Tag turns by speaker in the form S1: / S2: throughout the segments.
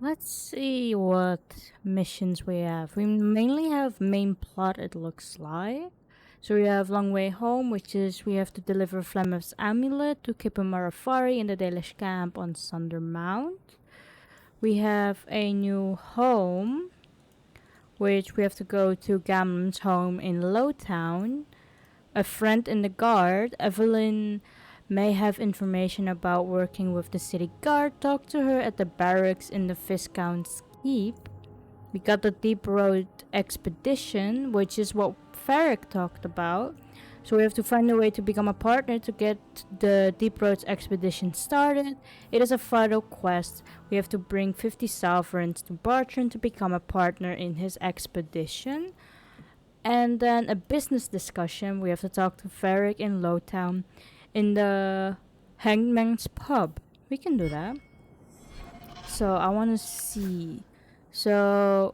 S1: Let's see what missions we have. We mainly have main plot, it looks like. So we have Long Way Home, which is we have to deliver Flemeth's amulet to Kippamarafari in the Dalish camp on Sunder Mount. We have a new home, which we have to go to Gamlen's home in Lowtown. A friend in the guard, Evelyn may have information about working with the city guard. Talk to her at the barracks in the Viscount's Keep. We got the Deep Road Expedition, which is what Varric talked about. So we have to find a way to become a partner to get the Deep Roads Expedition started. It is a vital quest. We have to bring 50 sovereigns to Bartrand to become a partner in his expedition. And then a business discussion. We have to talk to Varric in Lowtown in the Hangman's Pub. We can do that. So I want to see. So,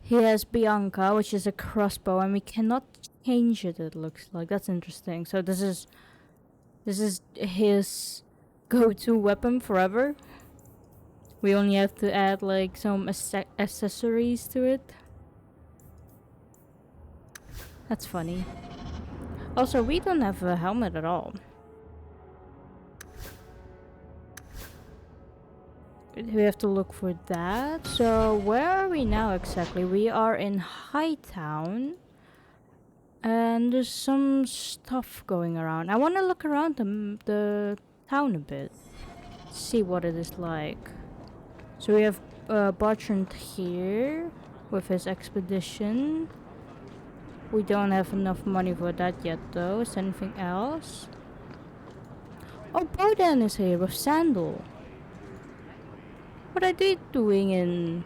S1: he has Bianca, which is a crossbow, and we cannot change it, it looks like. That's interesting. So this is his go-to weapon forever. We only have to add like some accessories to it. That's funny. Also, we don't have a helmet at all. We have to look for that. So where are we now exactly? We are in Hightown. And there's some stuff going around. I want to look around the town a bit. See what it is like. So we have Bartrand here with his expedition. We don't have enough money for that yet though. Is there anything else? Oh, Bodan is here with Sandal. What are they doing in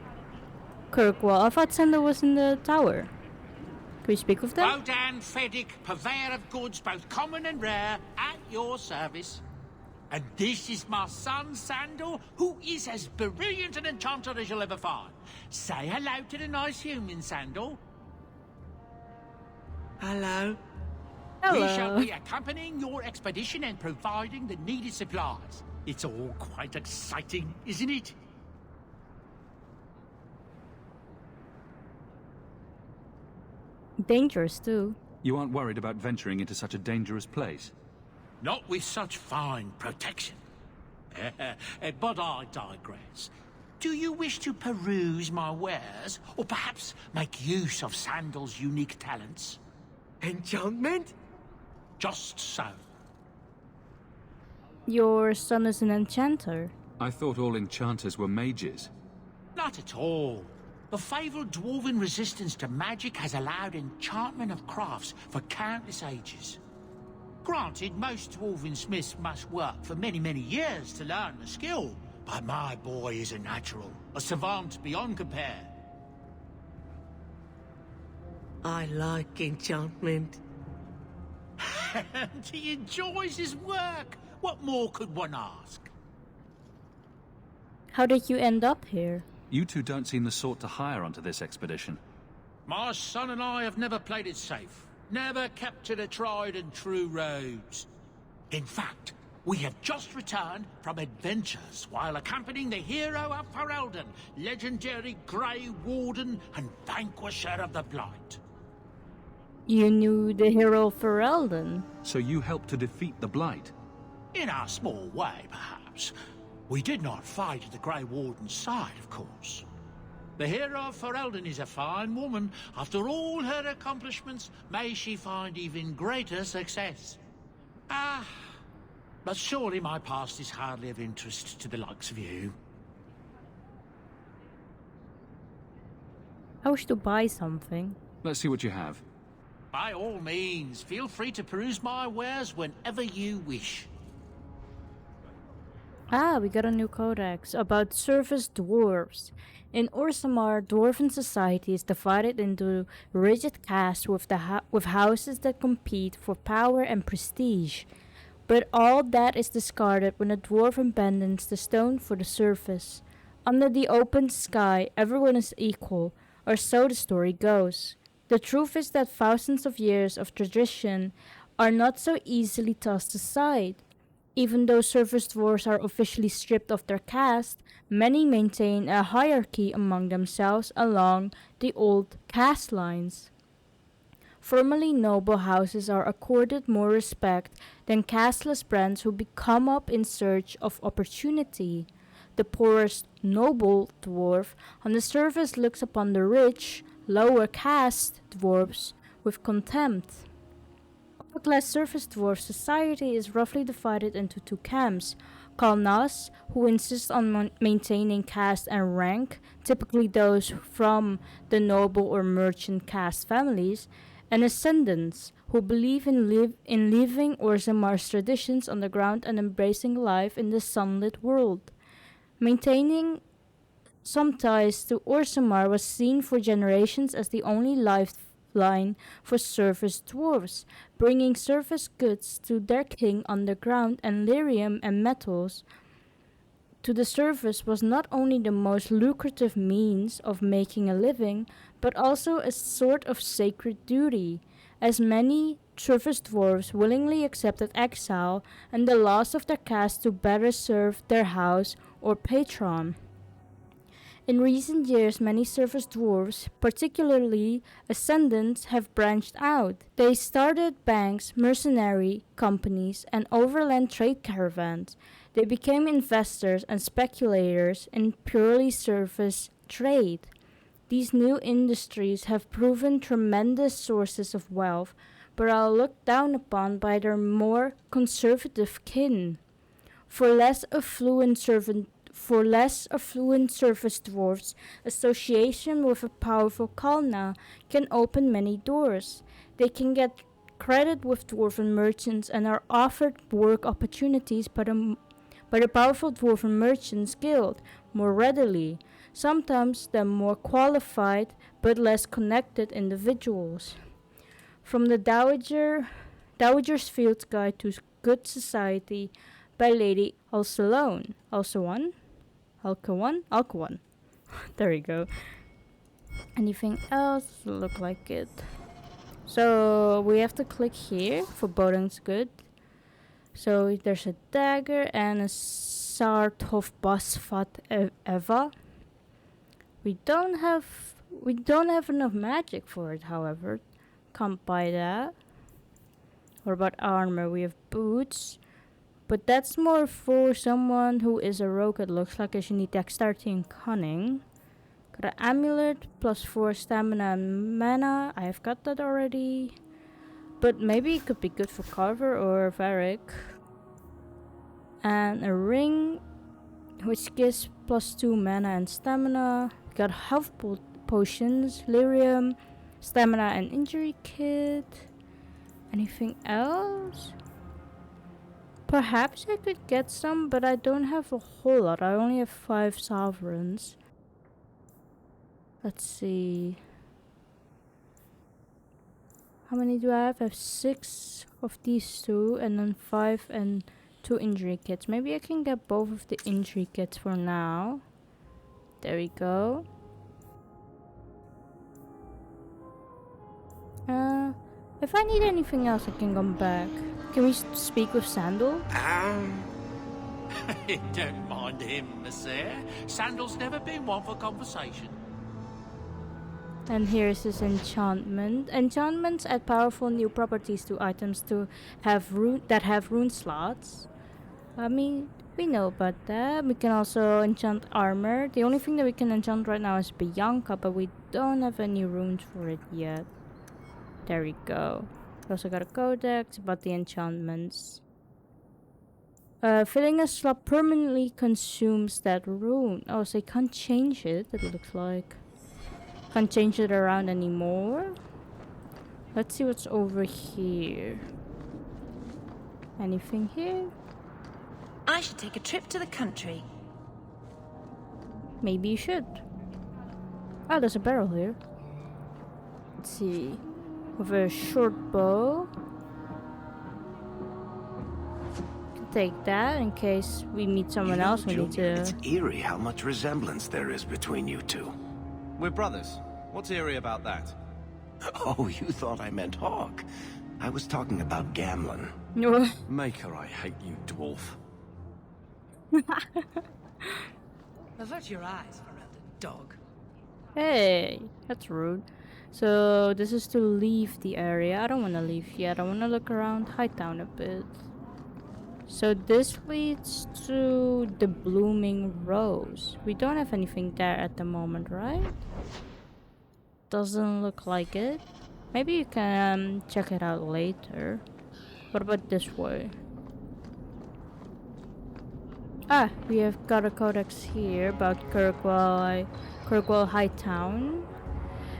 S1: Kirkwall? I thought Sandal was in the tower. Can we speak with them?
S2: Wodan Feddick, purveyor of goods both common and rare, at your service. And this is my son, Sandal, who is as brilliant an enchanter as you'll ever find. Say hello to the nice human, Sandal. Hello.
S1: Hello.
S2: We shall be accompanying your expedition and providing the needed supplies. It's all quite exciting, isn't it?
S1: Dangerous too.
S3: You aren't worried about venturing into such a dangerous place?
S2: Not with such fine protection. But I digress. Do you wish to peruse my wares, or perhaps make use of Sandal's unique talents? Enchantment? Just so.
S1: Your son is an enchanter.
S3: I thought all enchanters were mages.
S2: Not at all. The fabled dwarven resistance to magic has allowed enchantment of crafts for countless ages. Granted, most dwarven smiths must work for many, many years to learn the skill, but my boy is a natural, a savant beyond compare.
S4: I like enchantment.
S2: And he enjoys his work. What more could one ask?
S1: How did you end up here?
S3: You two don't seem the sort to hire onto this expedition.
S2: My son and I have never played it safe. Never kept to the tried and true roads. In fact, we have just returned from adventures while accompanying the hero of Ferelden, legendary Grey Warden and vanquisher of the Blight.
S1: You knew the hero Ferelden.
S3: So you helped to defeat the Blight?
S2: In our small way, perhaps. We did not fight at the Grey Warden's side, of course. The hero of Ferelden is a fine woman. After all her accomplishments, may she find even greater success. But surely my past is hardly of interest to the likes of you.
S1: I wish to buy something.
S3: Let's see what you have.
S2: By all means, feel free to peruse my wares whenever you wish.
S1: We got a new codex about surface dwarves. In Orzammar, dwarven society is divided into rigid castes with houses that compete for power and prestige. But all that is discarded when a dwarf abandons the stone for the surface. Under the open sky, everyone is equal, or so the story goes. The truth is that thousands of years of tradition are not so easily tossed aside. Even though surface dwarves are officially stripped of their caste, many maintain a hierarchy among themselves along the old caste lines. Formerly noble houses are accorded more respect than casteless brands who come up in search of opportunity. The poorest noble dwarf on the surface looks upon the rich, lower caste dwarfs with contempt. Upper-class surface dwarf society is roughly divided into two camps: Kalnas, who insist on maintaining caste and rank, typically those from the noble or merchant caste families, and Ascendants, who believe in leaving Orzamar's traditions on the ground and embracing life in the sunlit world. Maintaining some ties to Orzammar was seen for generations as the only lifeline for surface dwarves, bringing surface goods to their king underground, and lyrium and metals to the surface was not only the most lucrative means of making a living, but also a sort of sacred duty, as many surface dwarves willingly accepted exile and the loss of their caste to better serve their house or patron. In recent years, many surface dwarves, particularly Ascendants, have branched out. They started banks, mercenary companies, and overland trade caravans. They became investors and speculators in purely surface trade. These new industries have proven tremendous sources of wealth, but are looked down upon by their more conservative kin. For less affluent surface dwarfs, association with a powerful Kalna can open many doors. They can get credit with dwarven merchants and are offered work opportunities by the powerful dwarven merchants guild more readily, sometimes than more qualified but less connected individuals. From the Dowager's Field Guide to Good Society by Lady Alcalon. Alcawan. There we go. Anything else? Look like it. So we have to click here for Boding's Good. So there's a dagger and a Sarthof Basfat Eva. We don't have enough magic for it, however. Can't buy that. What about armor? We have boots. But that's more for someone who is a rogue, it looks like, as you need dexterity and cunning. Got an amulet, +4 stamina and mana. I have got that already. But maybe it could be good for Carver or Varric. And a ring, which gives +2 mana and stamina. Got health potions, lyrium, stamina and injury kit. Anything else? Perhaps I could get some, but I don't have a whole lot. I only have 5 sovereigns. Let's see. How many do I have? I have 6 of these 2, and then 5 and 2 injury kits. Maybe I can get both of the injury kits for now. There we go. If I need anything else, I can come back. Can we speak with Sandal?
S2: Don't mind him, monsieur. Sandal's never been one for conversation.
S1: And here's his enchantment. Enchantments add powerful new properties to items that have rune slots. I mean, we know about that. We can also enchant armor. The only thing that we can enchant right now is Bianca, but we don't have any runes for it yet. There we go. We also got a codex about the enchantments. Filling a slot permanently consumes that rune. Oh, so you can't change it, it looks like. Can't change it around anymore. Let's see what's over here. Anything here?
S5: I should take a trip to the country.
S1: Maybe you should. Oh, there's a barrel here. Let's see. With a short bow. Take that in case we meet someone else we need to...
S6: It's eerie how much resemblance there is between you two.
S7: We're brothers. What's eerie about that?
S6: Oh, you thought I meant Hawke. I was talking about Gamlin.
S7: Maker, I hate you, dwarf.
S4: Avert your eyes around a dog.
S1: Hey, that's rude. So this is to leave the area. I don't want to leave yet. I want to look around Hightown a bit. So this leads to the Blooming Rose. We don't have anything there at the moment, right? Doesn't look like it. Maybe you can check it out later. What about this way? Ah, we have got a codex here about Kirkwall Hightown.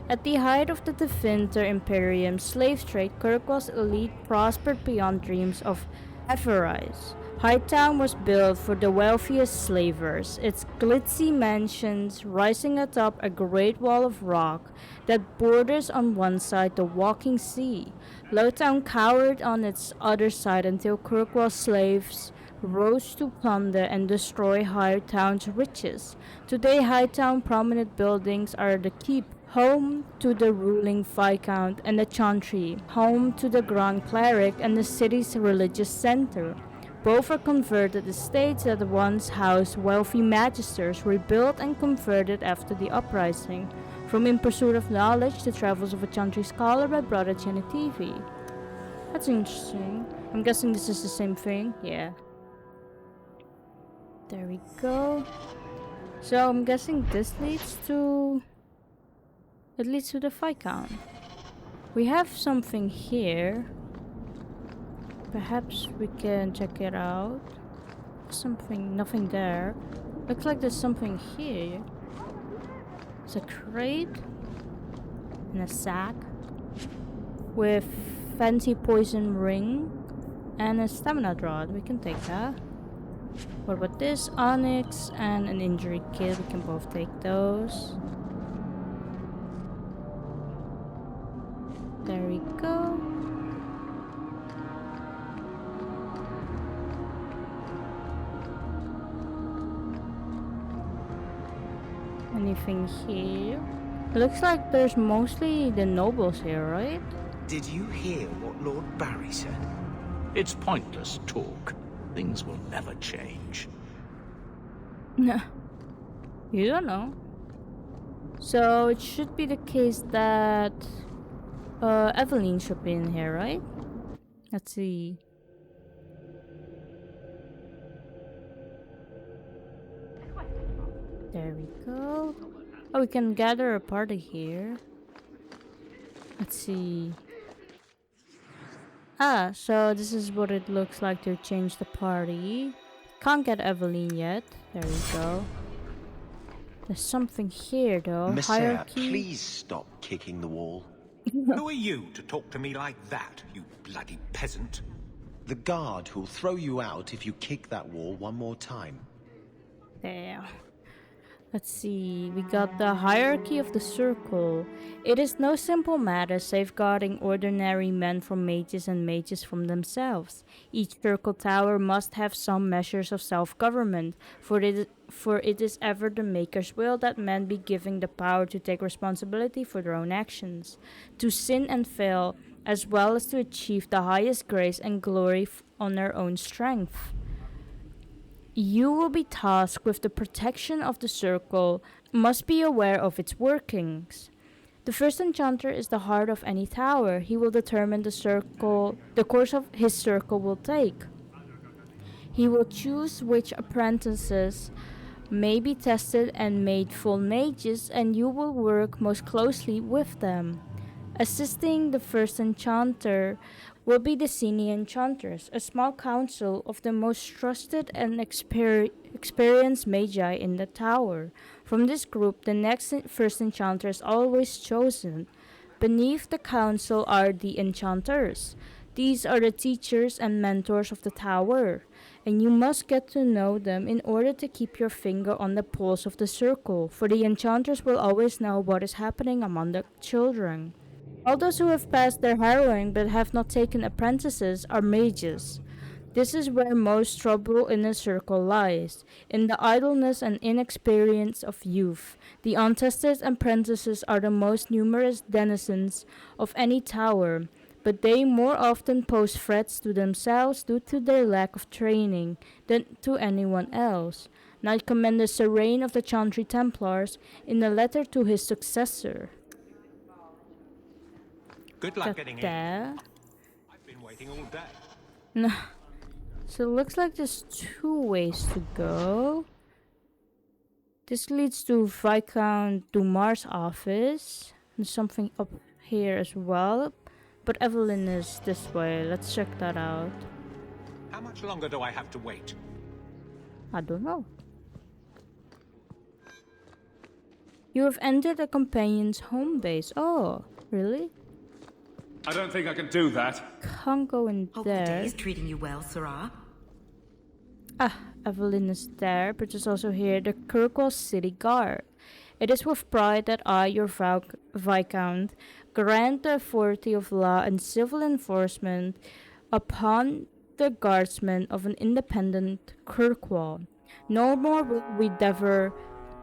S1: At the height of the Devinter Imperium's slave trade, Kirkwall's elite prospered beyond dreams of avarice. Hightown was built for the wealthiest slavers, its glitzy mansions rising atop a great wall of rock that borders on one side the walking sea. Lowtown cowered on its other side until Kirkwall's slaves rose to plunder and destroy Hightown's riches. Today, Hightown prominent buildings are the Keep, home to the ruling Viscount, and the Chantry, home to the Grand Cleric and the city's religious center. Both are converted estates that once housed wealthy magisters, rebuilt and converted after the uprising. From In Pursuit of Knowledge, The Travels of a Chantry Scholar by Brother TV. That's interesting. I'm guessing this is the same thing. Yeah. There we go. So I'm guessing this leads to... It leads to the Viscount. We have something here. Perhaps we can check it out. Nothing there. Looks like there's something here. It's a crate and a sack with fancy poison ring and a stamina rod. We can take that. What about this? Onyx and an injury kit. We can both take those. There we go. Anything here? It looks like there's mostly the nobles here, right?
S6: Did you hear what Lord Barry said?
S2: It's pointless talk. Things will never change.
S1: No. You don't know. So it should be the case that Evelyn should be in here, right? Let's see. There we go. Oh, we can gather a party here. Let's see. Ah, so this is what it looks like to change the party. Can't get Evelyn yet. There we go. There's something here though.
S6: Messiah,
S1: Hierarchy.
S6: please stop kicking the wall.
S8: Who are you to talk to me like that, you bloody peasant?
S6: The guard who'll throw you out if you kick that wall one more time.
S1: There. Let's see, we got the hierarchy of the circle. It is no simple matter safeguarding ordinary men from mages and mages from themselves. Each circle tower must have some measures of self-government, for it is ever the Maker's will that men be given the power to take responsibility for their own actions, to sin and fail, as well as to achieve the highest grace and glory on their own strength. You will be tasked with the protection of the circle, must be aware of its workings. The first enchanter is the heart of any tower. He will determine the course of his circle will take. He will choose which apprentices may be tested and made full mages, and you will work most closely with them. Assisting the first enchanter will be the senior enchanters, a small council of the most trusted and experienced magi in the tower. From this group, the next first enchanter is always chosen. Beneath the council are the enchanters. These are the teachers and mentors of the tower, and you must get to know them in order to keep your finger on the pulse of the circle, for the enchanters will always know what is happening among the children. All those who have passed their harrowing but have not taken apprentices are mages. This is where most trouble in a circle lies, in the idleness and inexperience of youth. The untested apprentices are the most numerous denizens of any tower, but they more often pose threats to themselves due to their lack of training than to anyone else. Knight Commander Serene of the Chantry Templars in a letter to his successor.
S8: Good luck getting in.
S1: There.
S8: I've been waiting all day.
S1: No. So it looks like there's 2 ways to go. This leads to Viscount Dumar's office. There's something up here as well. But Evelyn is this way. Let's check that out.
S8: How much longer do I have to wait?
S1: I don't know. You have entered a companion's home base. Oh, really?
S3: I don't think I can do that.
S1: Can't go in
S5: Hope the day
S1: there.
S5: is treating you well, Sirrah.
S1: Ah, Evelyn is there, but there's also here the Kirkwall City Guard. It is with pride that I, your Viscount, grant the authority of law and civil enforcement upon the guardsmen of an independent Kirkwall. No more will we defer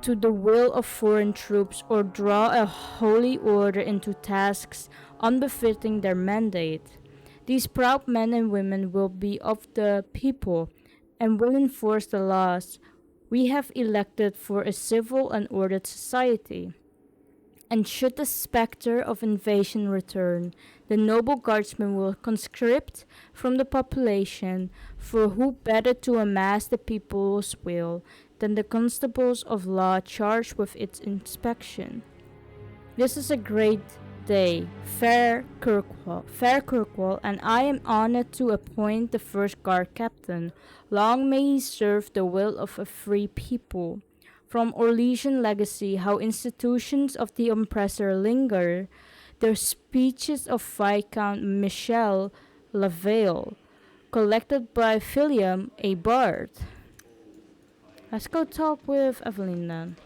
S1: to the will of foreign troops or draw a holy order into tasks unbefitting their mandate. These proud men and women will be of the people and will enforce the laws we have elected for a civil and ordered society. And should the specter of invasion return, the noble guardsmen will conscript from the population, for who better to amass the people's will than the constables of law charged with its inspection. This is a great day, fair Kirkwall, and I am honored to appoint the first guard captain. Long may he serve the will of a free people. From Orlesian legacy, how institutions of the oppressor linger, the speeches of Viscount Michel Lavelle, collected by William a Bard. Let's go talk with Evelyn then.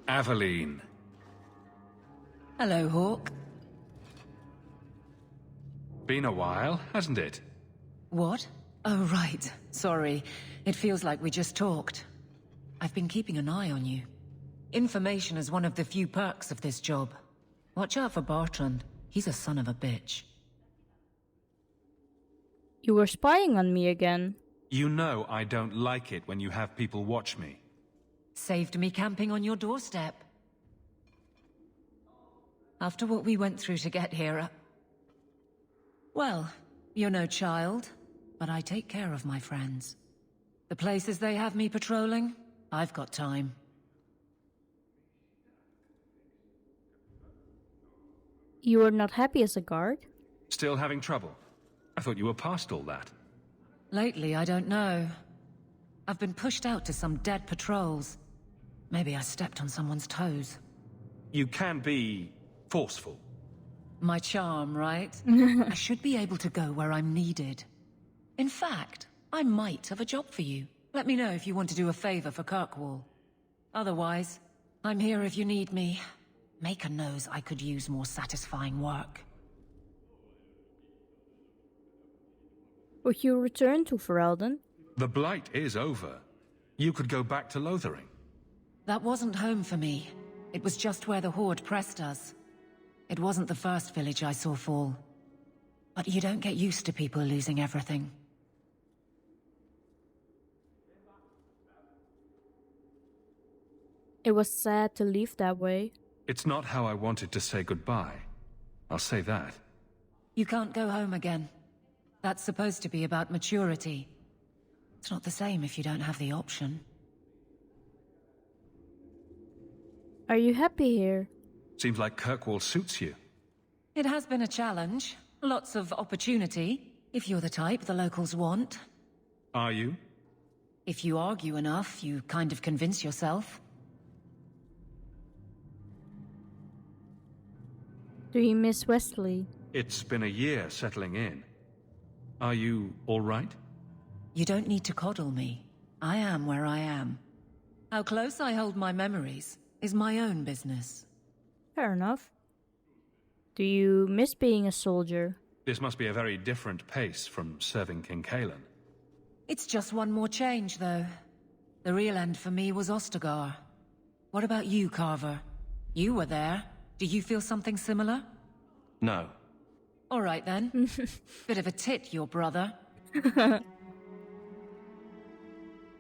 S3: Aveline.
S4: Hello, Hawke.
S3: Been a while, hasn't it?
S4: What? Oh, right. Sorry. It feels like we just talked. I've been keeping an eye on you. Information is one of the few perks of this job. Watch out for Bartrand. He's a son of a bitch.
S1: You were spying on me again.
S3: You know I don't like it when you have people watch me.
S4: Saved me camping on your doorstep. After what we went through to get here, well, you're no child, but I take care of my friends. The places they have me patrolling, I've got time.
S1: You are not happy as a guard?
S3: Still having trouble? I thought you were past all that.
S4: Lately, I don't know. I've been pushed out to some dead patrols. Maybe I stepped on someone's toes.
S3: You can be forceful.
S4: My charm, right? I should be able to go where I'm needed. In fact, I might have a job for you. Let me know if you want to do a favor for Kirkwall. Otherwise, I'm here if you need me. Maker knows I could use more satisfying work.
S1: Would you return to Ferelden?
S3: The Blight is over. You could go back to Lothering.
S4: That wasn't home for me. It was just where the Horde pressed us. It wasn't the first village I saw fall. But you don't get used to people losing everything.
S1: It was sad to leave that way.
S3: It's not how I wanted to say goodbye. I'll say that.
S4: You can't go home again. That's supposed to be about maturity. It's not the same if you don't have the option.
S1: Are you happy here?
S3: Seems like Kirkwall suits you.
S4: It has been a challenge. Lots of opportunity, if you're the type the locals want.
S3: Are you?
S4: If you argue enough, you kind of convince yourself.
S1: Do you miss Wesley?
S3: It's been a year settling in. Are you all right?
S4: You don't need to coddle me. I am where I am. How close I hold my memories is my own business.
S1: Fair enough. Do you miss being a soldier?
S3: This must be a very different pace from serving King Kalen.
S4: It's just one more change, though. The real end for me was Ostagar. What about you, Carver? You were there. Do you feel something similar?
S7: No.
S4: All right then. Bit of a tit, your brother.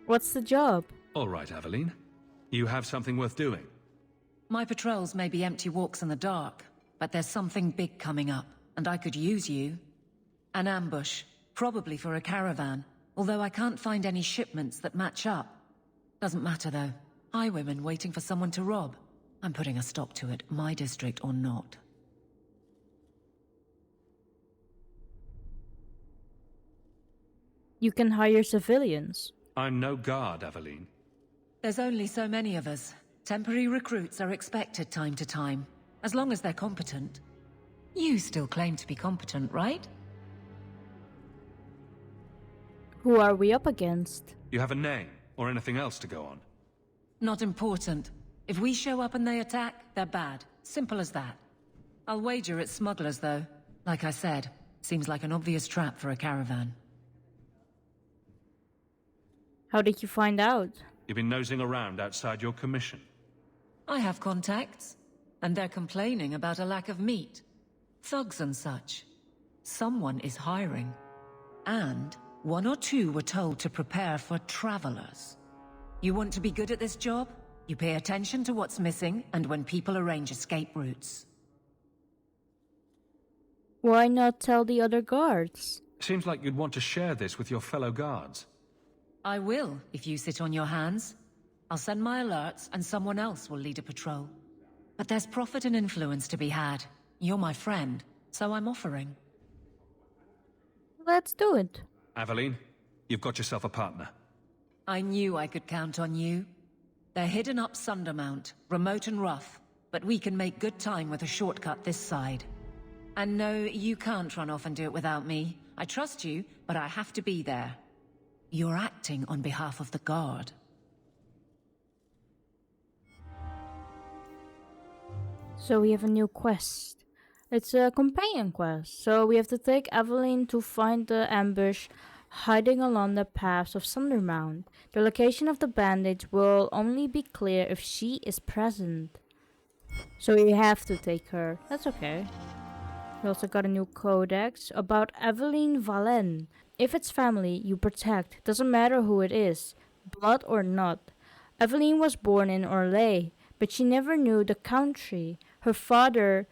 S1: What's the job?
S3: All right, Aveline. You have something worth doing.
S4: My patrols may be empty walks in the dark, but there's something big coming up, and I could use you. An ambush, probably for a caravan, although I can't find any shipments that match up. Doesn't matter though. Highwaymen waiting for someone to rob. I'm putting a stop to it, my district or not.
S1: You can hire civilians.
S3: I'm no guard, Aveline.
S4: There's only so many of us. Temporary recruits are expected time to time, as long as they're competent. You still claim to be competent, right?
S1: Who are we up against?
S3: You have a name, or anything else to go on?
S4: Not important. If we show up and they attack, they're bad. Simple as that. I'll wager it's smugglers, though. Like I said, seems like an obvious trap for a caravan.
S1: How did you find out?
S3: You've been nosing around outside your commission.
S4: I have contacts, and they're complaining about a lack of meat. Thugs and such. Someone is hiring. And one or two were told to prepare for travelers. You want to be good at this job? You pay attention to what's missing, and when people arrange escape routes.
S1: Why not tell the other guards?
S3: Seems like you'd want to share this with your fellow guards.
S4: I will, if you sit on your hands. I'll send my alerts, and someone else will lead a patrol. But there's profit and influence to be had. You're my friend, so I'm offering.
S1: Let's do it.
S3: Aveline, you've got yourself a partner.
S4: I knew I could count on you. They're hidden up Sundermount, remote and rough, but we can make good time with a shortcut this side. And no, you can't run off and do it without me. I trust you, but I have to be there. You're acting on behalf of the Guard.
S1: So we have a new quest. It's a companion quest. So we have to take Aveline to find the ambush hiding along the paths of Sundermount. The location of the bandage will only be clear if she is present. So we have to take her. That's okay. We also got a new codex about Aveline Valen. If it's family you protect, doesn't matter who it is, blood or not. Aveline was born in Orlais, but she never knew the country. Her father,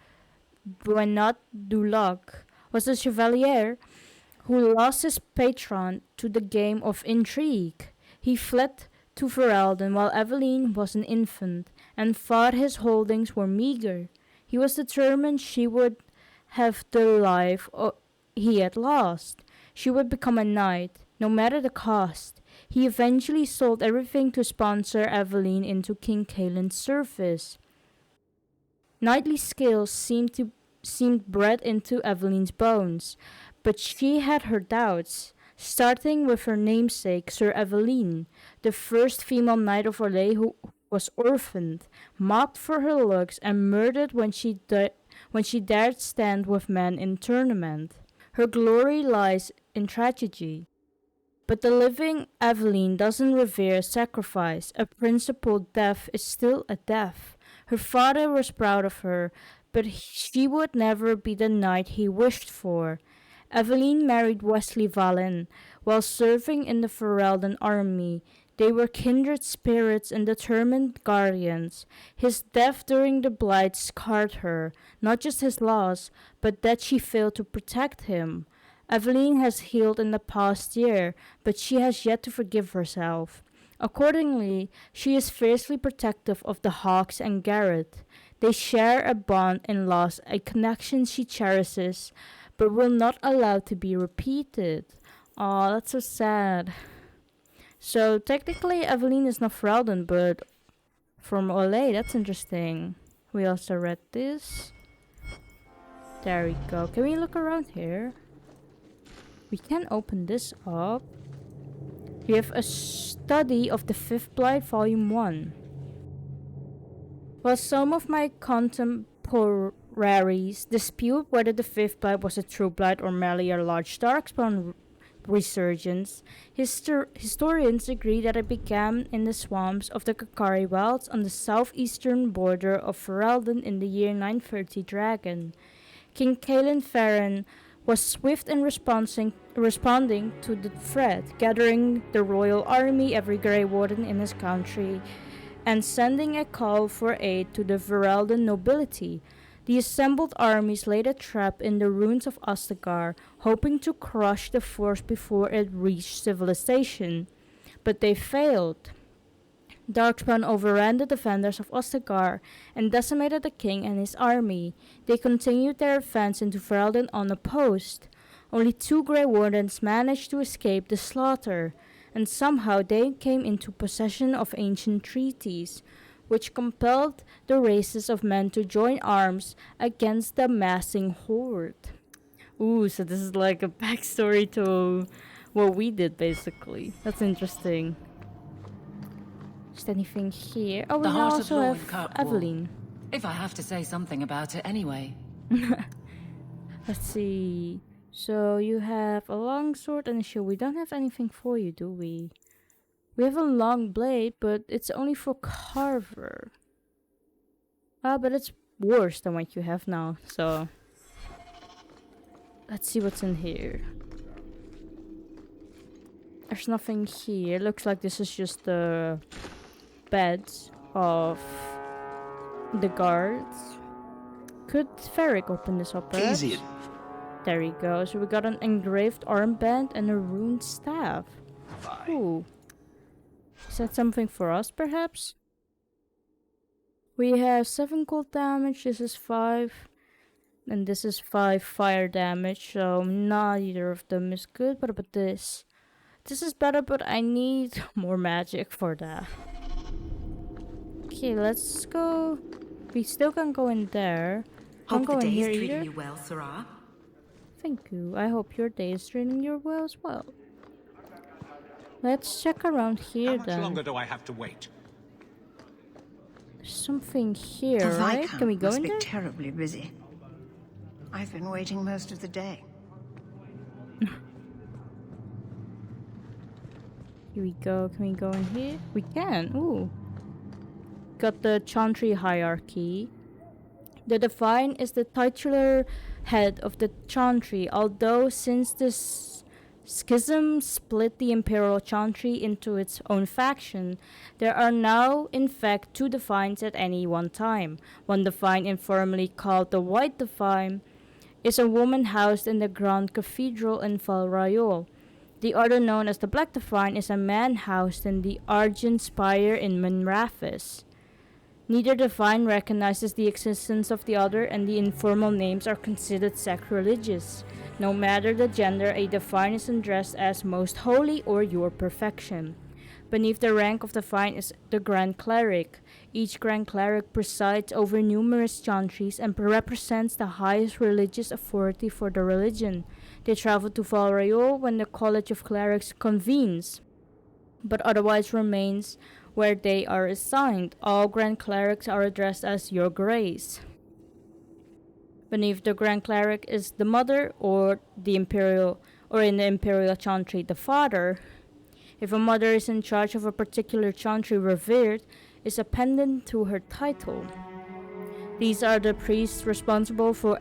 S1: Buenot Dulac, was a chevalier who lost his patron to the game of intrigue. He fled to Ferelden while Aveline was an infant, and thought his holdings were meager. He was determined she would have the life he had lost. She would become a knight, no matter the cost. He eventually sold everything to sponsor Aveline into King Kaelin's service. Knightly skills seemed bred into Aveline's bones, but she had her doubts, starting with her namesake, Sir Aveline, the first female knight of Orlais who was orphaned, mocked for her looks, and murdered when she dared stand with men in tournament. Her glory lies in tragedy. But the living Aveline doesn't revere sacrifice. A principled death is still a death. Her father was proud of her, but she would never be the knight he wished for. Aveline married Wesley Valen while serving in the Ferelden army. They were kindred spirits and determined guardians. His death during the Blight scarred her, not just his loss, but that she failed to protect him. Aveline has healed in the past year, but she has yet to forgive herself. Accordingly, she is fiercely protective of the Hawkes and Garrett. They share a bond in loss, a connection she cherishes, but will not allow to be repeated. Aw, that's so sad. So technically Aveline is not Ferelden, but from Orlais. That's interesting. We also read this. There we go. Can we look around here? We can open this up. We have a study of the Fifth Blight, Volume 1. While some of my contemporaries dispute whether the Fifth Blight was a true blight or merely a large darkspawn resurgence, historians agree that it began in the swamps of the Kakari Wilds on the southeastern border of Ferelden in the year 930 Dragon. King Kaelin Farron was swift in responding to the threat, gathering the royal army, every Grey Warden in his country, and sending a call for aid to the Ferelden nobility. The assembled armies laid a trap in the ruins of Ostagar, hoping to crush the force before it reached civilization. But they failed. Darkspawn overran the defenders of Ostagar and decimated the king and his army. They continued their advance into Ferelden unopposed. Only 2 Grey Wardens managed to escape the slaughter, and somehow they came into possession of ancient treaties, which compelled the races of men to join arms against the massing horde. Ooh, so this is like a backstory to what we did, basically. That's interesting. Is anything here? Oh, we also have Evelyn.
S4: If I have to say something about it anyway.
S1: Let's see. So you have a long sword and a shield. We don't have anything for you, do we? We have a long blade, but it's only for carver. But it's worse than what you have now, so... Let's see what's in here. There's nothing here. Looks like this is just the beds of the guards. Could Varric open this up, perhaps?
S6: Easy.
S1: There we go. So we got an engraved armband and a runed staff.
S6: Bye.
S1: Ooh. Is that something for us, perhaps? We have 7 cold damage. This is 5. And this is 5 fire damage. So neither of them is good. What about this? This is better, but I need more magic for that. Okay, let's go. We still can go in there. Can't go in here either.
S5: You well, Sarah?
S1: Thank you. I hope your day is treating you well as well. Let's check around here
S8: How much
S1: then.
S8: longer do I have to wait?
S1: There's something here,
S9: The
S1: right?
S9: Viscount
S1: Can we go
S9: must
S1: in
S9: be
S1: there?
S9: terribly busy. I've been waiting most of the day.
S1: Here we go. Can we go in here? We can. Ooh. Got the Chantry hierarchy. The Divine is the titular head of the Chantry, although since this schism split the Imperial Chantry into its own faction, there are now in fact 2 Divines at any one time. One Divine, informally called the White Divine, is a woman housed in the Grand Cathedral in Val Royeaux. The other, known as the Black Divine, is a man housed in the Argent Spire in Menrathis. Neither divine recognizes the existence of the other, and the informal names are considered sacrilegious. No matter the gender, a divine is addressed as Most Holy or Your Perfection. Beneath the rank of divine is the Grand Cleric. Each Grand Cleric presides over numerous chantries and represents the highest religious authority for the religion. They travel to Val Royeaux when the College of Clerics convenes, but otherwise remains where they are assigned. All Grand Clerics are addressed as Your Grace. Beneath the Grand Cleric is the Mother, or the Imperial, or in the Imperial Chantry, the Father. If a mother is in charge of a particular chantry, revered is a pendant to her title. These are the priests responsible for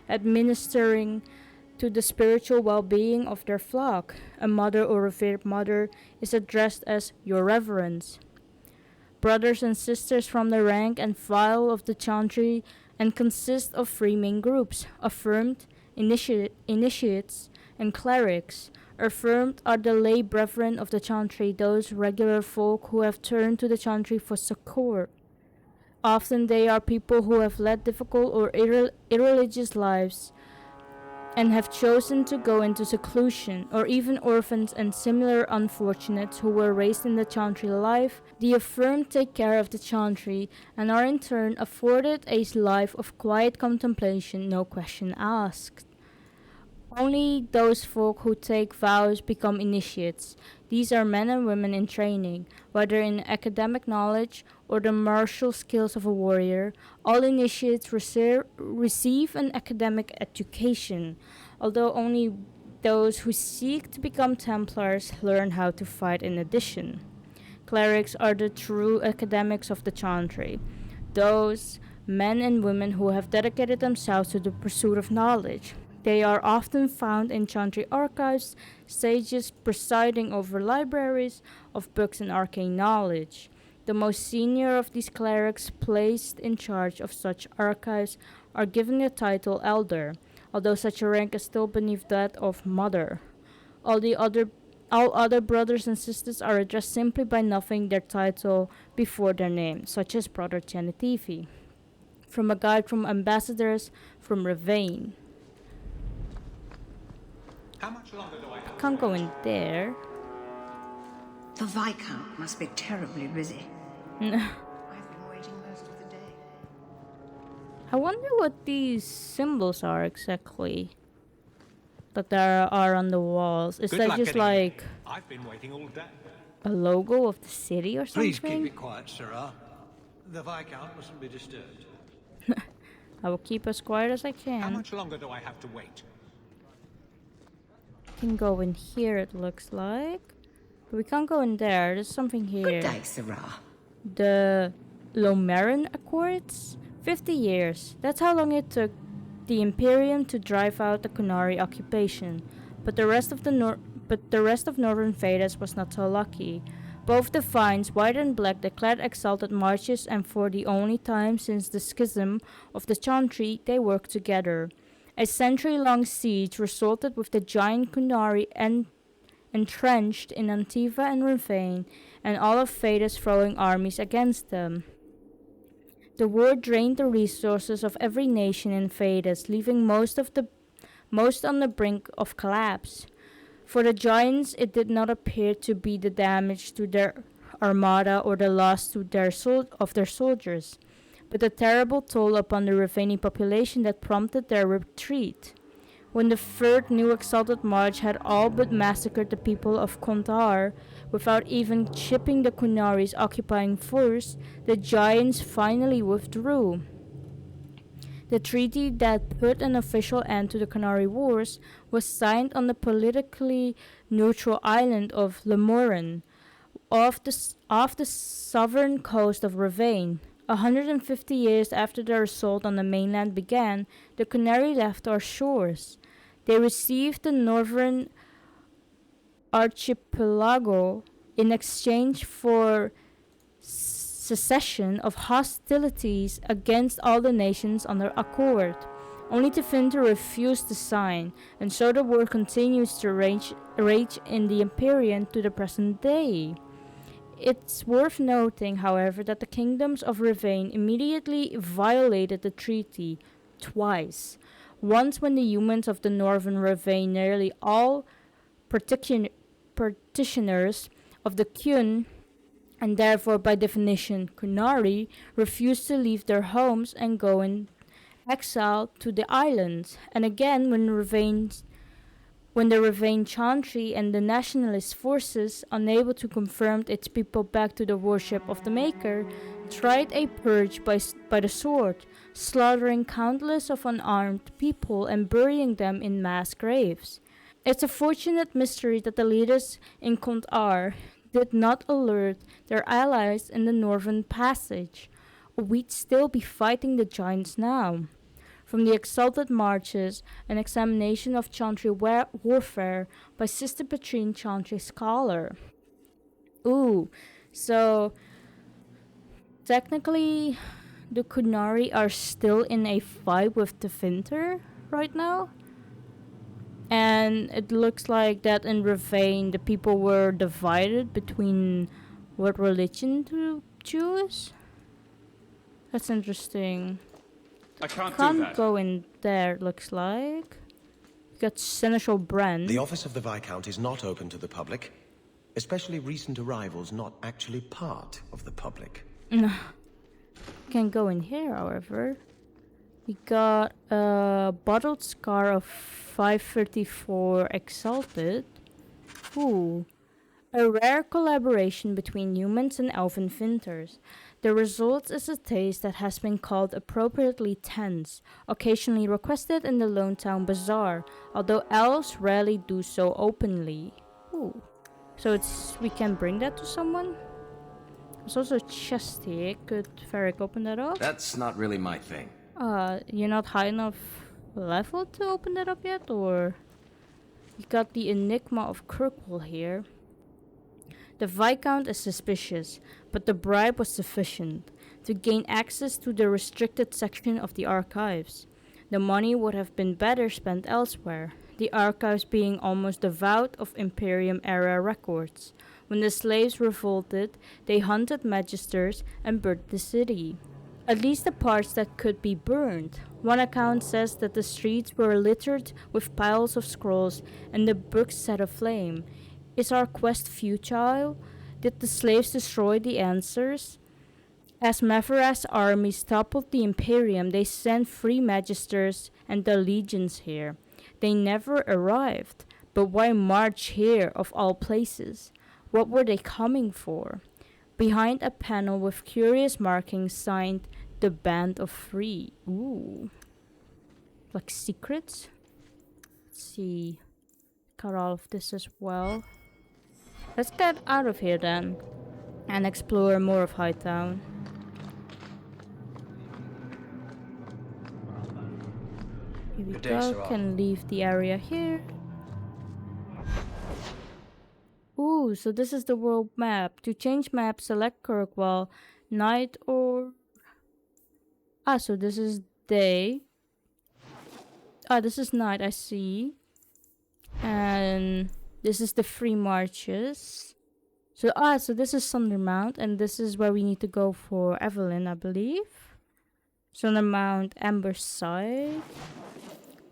S1: administering to the spiritual well-being of their flock. A mother or revered mother is addressed as Your Reverence. Brothers and sisters from the rank and file of the chantry and consist of 3 main groups: affirmed, initiates, and clerics. Affirmed are the lay brethren of the chantry, those regular folk who have turned to the chantry for succor. Often they are people who have led difficult or irreligious lives and have chosen to go into seclusion, or even orphans and similar unfortunates who were raised in the chantry life. The affirmed take care of the chantry and are in turn afforded a life of quiet contemplation, no question asked. Only those folk who take vows become initiates. These are men and women in training, whether in academic knowledge or the martial skills of a warrior. All initiates receive an academic education, although only those who seek to become Templars learn how to fight in addition. Clerics are the true academics of the Chantry, those men and women who have dedicated themselves to the pursuit of knowledge. They are often found in Chantry archives, sages presiding over libraries of books and arcane knowledge. The most senior of these clerics placed in charge of such archives are given the title Elder, although such a rank is still beneath that of Mother. All other brothers and sisters are addressed simply by nothing their title before their name, such as Brother Genetifi. From a guide from ambassadors from Ravane.
S8: How much longer do I have?
S1: Can't go in there.
S9: The Viscount must be terribly busy. I've been waiting most of the day.
S1: I wonder what these symbols are exactly that there are on the walls. Is
S8: Good
S1: that
S8: luck
S1: just
S8: getting
S1: like
S8: there. I've been waiting all day.
S1: a logo of the city or something?
S10: Please keep it quiet, Sirrah. The Viscount mustn't be disturbed.
S1: I will keep as quiet as I
S8: How
S1: can.
S8: much longer do I have to wait?
S1: Can go in here, it looks like. But we can't go in there. There's something here.
S9: Good day, Sirrah.
S1: The Lomarin Accords? 50 years. That's how long it took the Imperium to drive out the Kunari occupation. But the rest of Northern Vedas was not so lucky. Both the vines, white and black, declared exalted marches, and for the only time since the schism of the Chantry, they worked together. A century-long siege resulted with the giant Kunari entrenched in Antiva and Ravane, and all of Vedas throwing armies against them. The war drained the resources of every nation in Vedas, leaving most on the brink of collapse. For the giants, it did not appear to be the damage to their armada or the loss to their soldiers, but the terrible toll upon the Ravani population that prompted their retreat. When the third new exalted march had all but massacred the people of Kontar, without even chipping the Kunari's occupying force, the giants finally withdrew. The treaty that put an official end to the Kunari Wars was signed on the politically neutral island of Lemoran, off the southern coast of Ravane. 150 years after their assault on the mainland began, the Kunari left our shores. They received the northern archipelago in exchange for cessation of hostilities against all the nations under accord. Only Tevinter refused to sign, and so the war continues to rage in the Empyrean to the present day. It's worth noting, however, that the kingdoms of Ravane immediately violated the treaty twice. Once when the humans of the northern Ravane, nearly all petitioners of the Kyun, and therefore by definition Kunari, refused to leave their homes and go in exile to the islands, and again when the Ravane Chantry and the nationalist forces, unable to convert its people back to the worship of the Maker, tried a purge by the sword, slaughtering countless of unarmed people and burying them in mass graves. It's a fortunate mystery that the leaders in Kontar did not alert their allies in the Northern Passage, or we'd still be fighting the giants now. From the Exalted Marches, an examination of Chantry warfare by Sister Petrine Chantry Scholar. Ooh, so technically the Kunari are still in a fight with Tevinter right now? And it looks like that in Ravane the people were divided between what religion to choose? That's interesting.
S11: I can't
S1: Go in there, looks like. You got Seneschal Bran.
S6: The office of the Viscount is not open to the public, especially recent arrivals not actually part of the public.
S1: Can't go in here, however. We got a bottled scar of 534 Exalted. Ooh. A rare collaboration between humans and elven Vinters. The result is a taste that has been called appropriately tense, occasionally requested in the Lowtown Bazaar, although elves rarely do so openly. Ooh. So we can bring that to someone? There's also a chest here. Could Varric open that up?
S6: That's not really my thing.
S1: You're not high enough level to open that up yet, or? We got the Enigma of Kirkwall here. The Viscount is suspicious, but the bribe was sufficient to gain access to the restricted section of the archives. The money would have been better spent elsewhere, the archives being almost devoid of Imperium-era records. When the slaves revolted, they hunted magisters and burned the city. At least the parts that could be burned. One account says that the streets were littered with piles of scrolls and the books set aflame. Is our quest futile? Did the slaves destroy the answers? As Mavera's armies toppled the Imperium, they sent free magisters and the legions here. They never arrived. But why march here of all places? What were they coming for? Behind a panel with curious markings signed the Band of Free. Ooh. Like secrets? Let's see. Got all of this as well. Let's get out of here then. And explore more of Hightown. Here we go. Can leave the area here. Ooh, so this is the world map. To change map, select Kirkwall, night or... so this is day. This is night, I see. And this is the free marches. So, so this is Sundermount, and this is where we need to go for Evelyn, I believe. Sundermount, Amberside.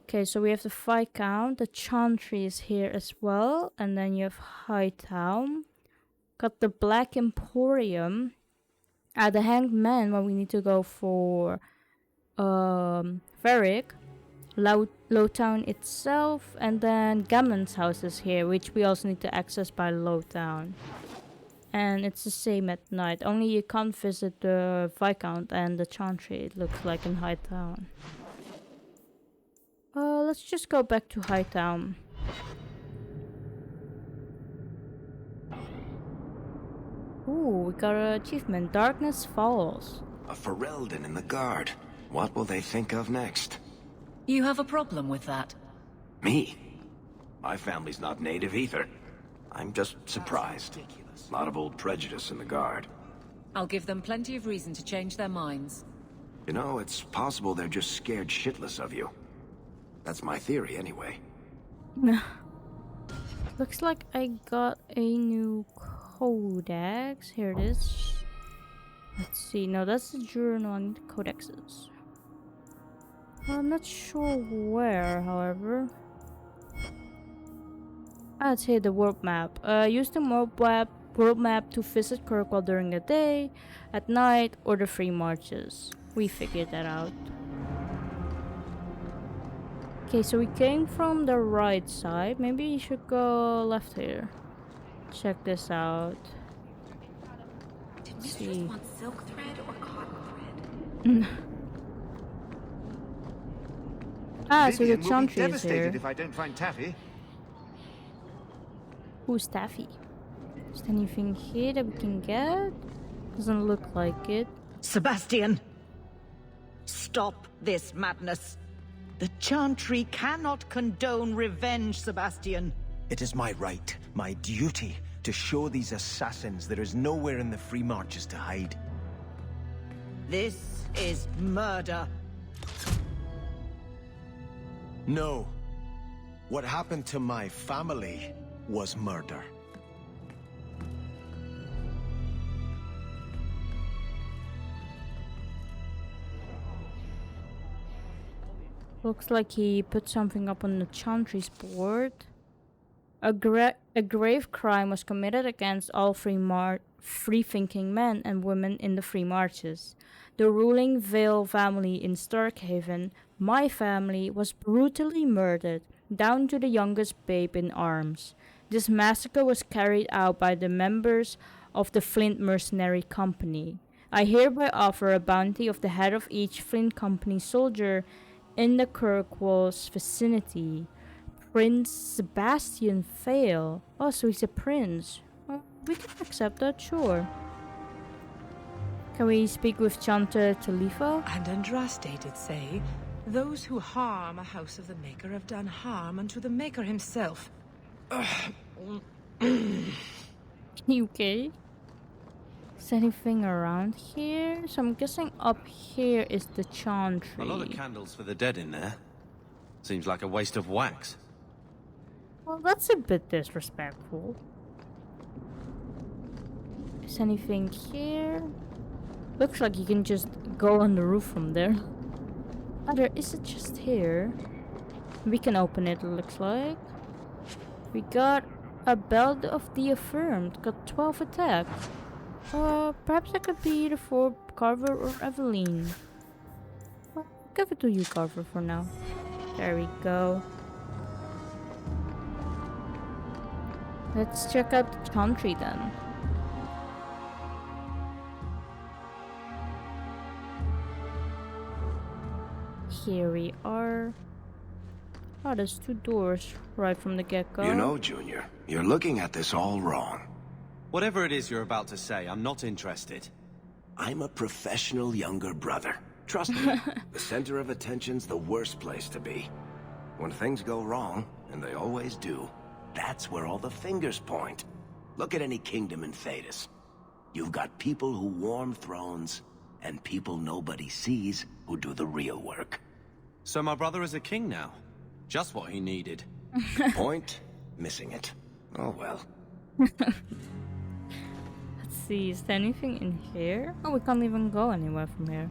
S1: Okay, so we have the Viscount, the Chantry is here as well, and then you have Hightown. Got the Black Emporium. The Hanged Man, where we need to go for Varric. Lowtown itself, and then Gammon's house is here, which we also need to access by Lowtown. And it's the same at night, only you can't visit the Viscount and the Chantry, it looks like in Hightown. Let's just go back to Hightown. Ooh, we got an achievement, Darkness Falls.
S6: A Ferelden in the guard. What will they think of next?
S4: You have a problem with that?
S6: Me? My family's not native either. I'm just surprised. A lot of old prejudice in the guard.
S4: I'll give them plenty of reason to change their minds.
S6: You know, it's possible they're just scared shitless of you. That's my theory, anyway.
S1: Looks like I got a new codex. Here it is. Let's see. No, that's the journal on codexes. I'm not sure where, however. It's here, the world map. Use the world map to visit Kirkwall during the day, at night, or the free marches. We figured that out. Okay, so we came from the right side. Maybe you should go left here. Check this out.
S5: Did you just want silk thread or cotton thread?
S1: So the Chantry is here.
S10: If I don't find Taffy.
S1: Who's Taffy? Is there anything here that we can get? Doesn't look like it.
S12: Sebastian! Stop this madness! The Chantry cannot condone revenge, Sebastian.
S6: It is my right, my duty, to show these assassins there is nowhere in the free marches to hide.
S12: This is murder.
S6: No. What happened to my family was murder.
S1: Looks like he put something up on the Chantry's board. A grave crime was committed against all free-thinking men and women in the free marches. The ruling Vale family in Starkhaven, my family, was brutally murdered, down to the youngest babe in arms. This massacre was carried out by the members of the Flint Mercenary Company. I hereby offer a bounty of the head of each Flint Company soldier in the Kirkwall's vicinity. Prince Sebastian Fail. Oh, so he's a prince. Well, we can accept that, sure. Can we speak with Chanter Talifa?
S13: And Andraste did say, those who harm a house of the Maker have done harm unto the Maker himself.
S1: You okay? Is anything around here? So I'm guessing up here is the chantry.
S7: A lot of candles for the dead in there. Seems like a waste of wax.
S1: Well, that's a bit disrespectful. Is anything here? Looks like you can just go on the roof from there. Is it just here? We can open it, looks like. We got a belt of the Affirmed. Got 12 attack. Perhaps that could be either for Carver or Eveline. Well, give it to you, Carver, for now. There we go. Let's check out the chantry then. Here we are. Oh, there's 2 doors right from the get-go.
S6: You know, Junior, you're looking at this all wrong.
S7: Whatever it is you're about to say, I'm not interested.
S6: I'm a professional younger brother. Trust me, the center of attention's the worst place to be. When things go wrong, and they always do, that's where all the fingers point. Look at any kingdom in Thedas. You've got people who warm thrones, and people nobody sees who do the real work.
S7: So my brother is a king now. Just what he needed.
S6: Point, missing it. Oh well.
S1: Let's see, is there anything in here? Oh, we can't even go anywhere from here.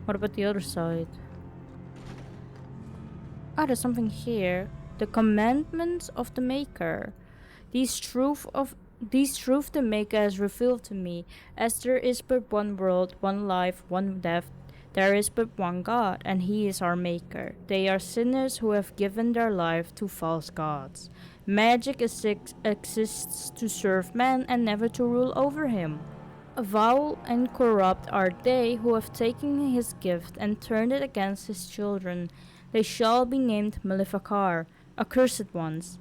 S1: What about the other side? Ah, there's something here. The commandments of the Maker. These truth the Maker has revealed to me. As there is but one world, one life, one death, there is but one God, and He is our Maker. They are sinners who have given their life to false gods. Magic exists to serve man and never to rule over him. Foul and corrupt are they who have taken his gift and turned it against his children. They shall be named Maleficar, accursed ones.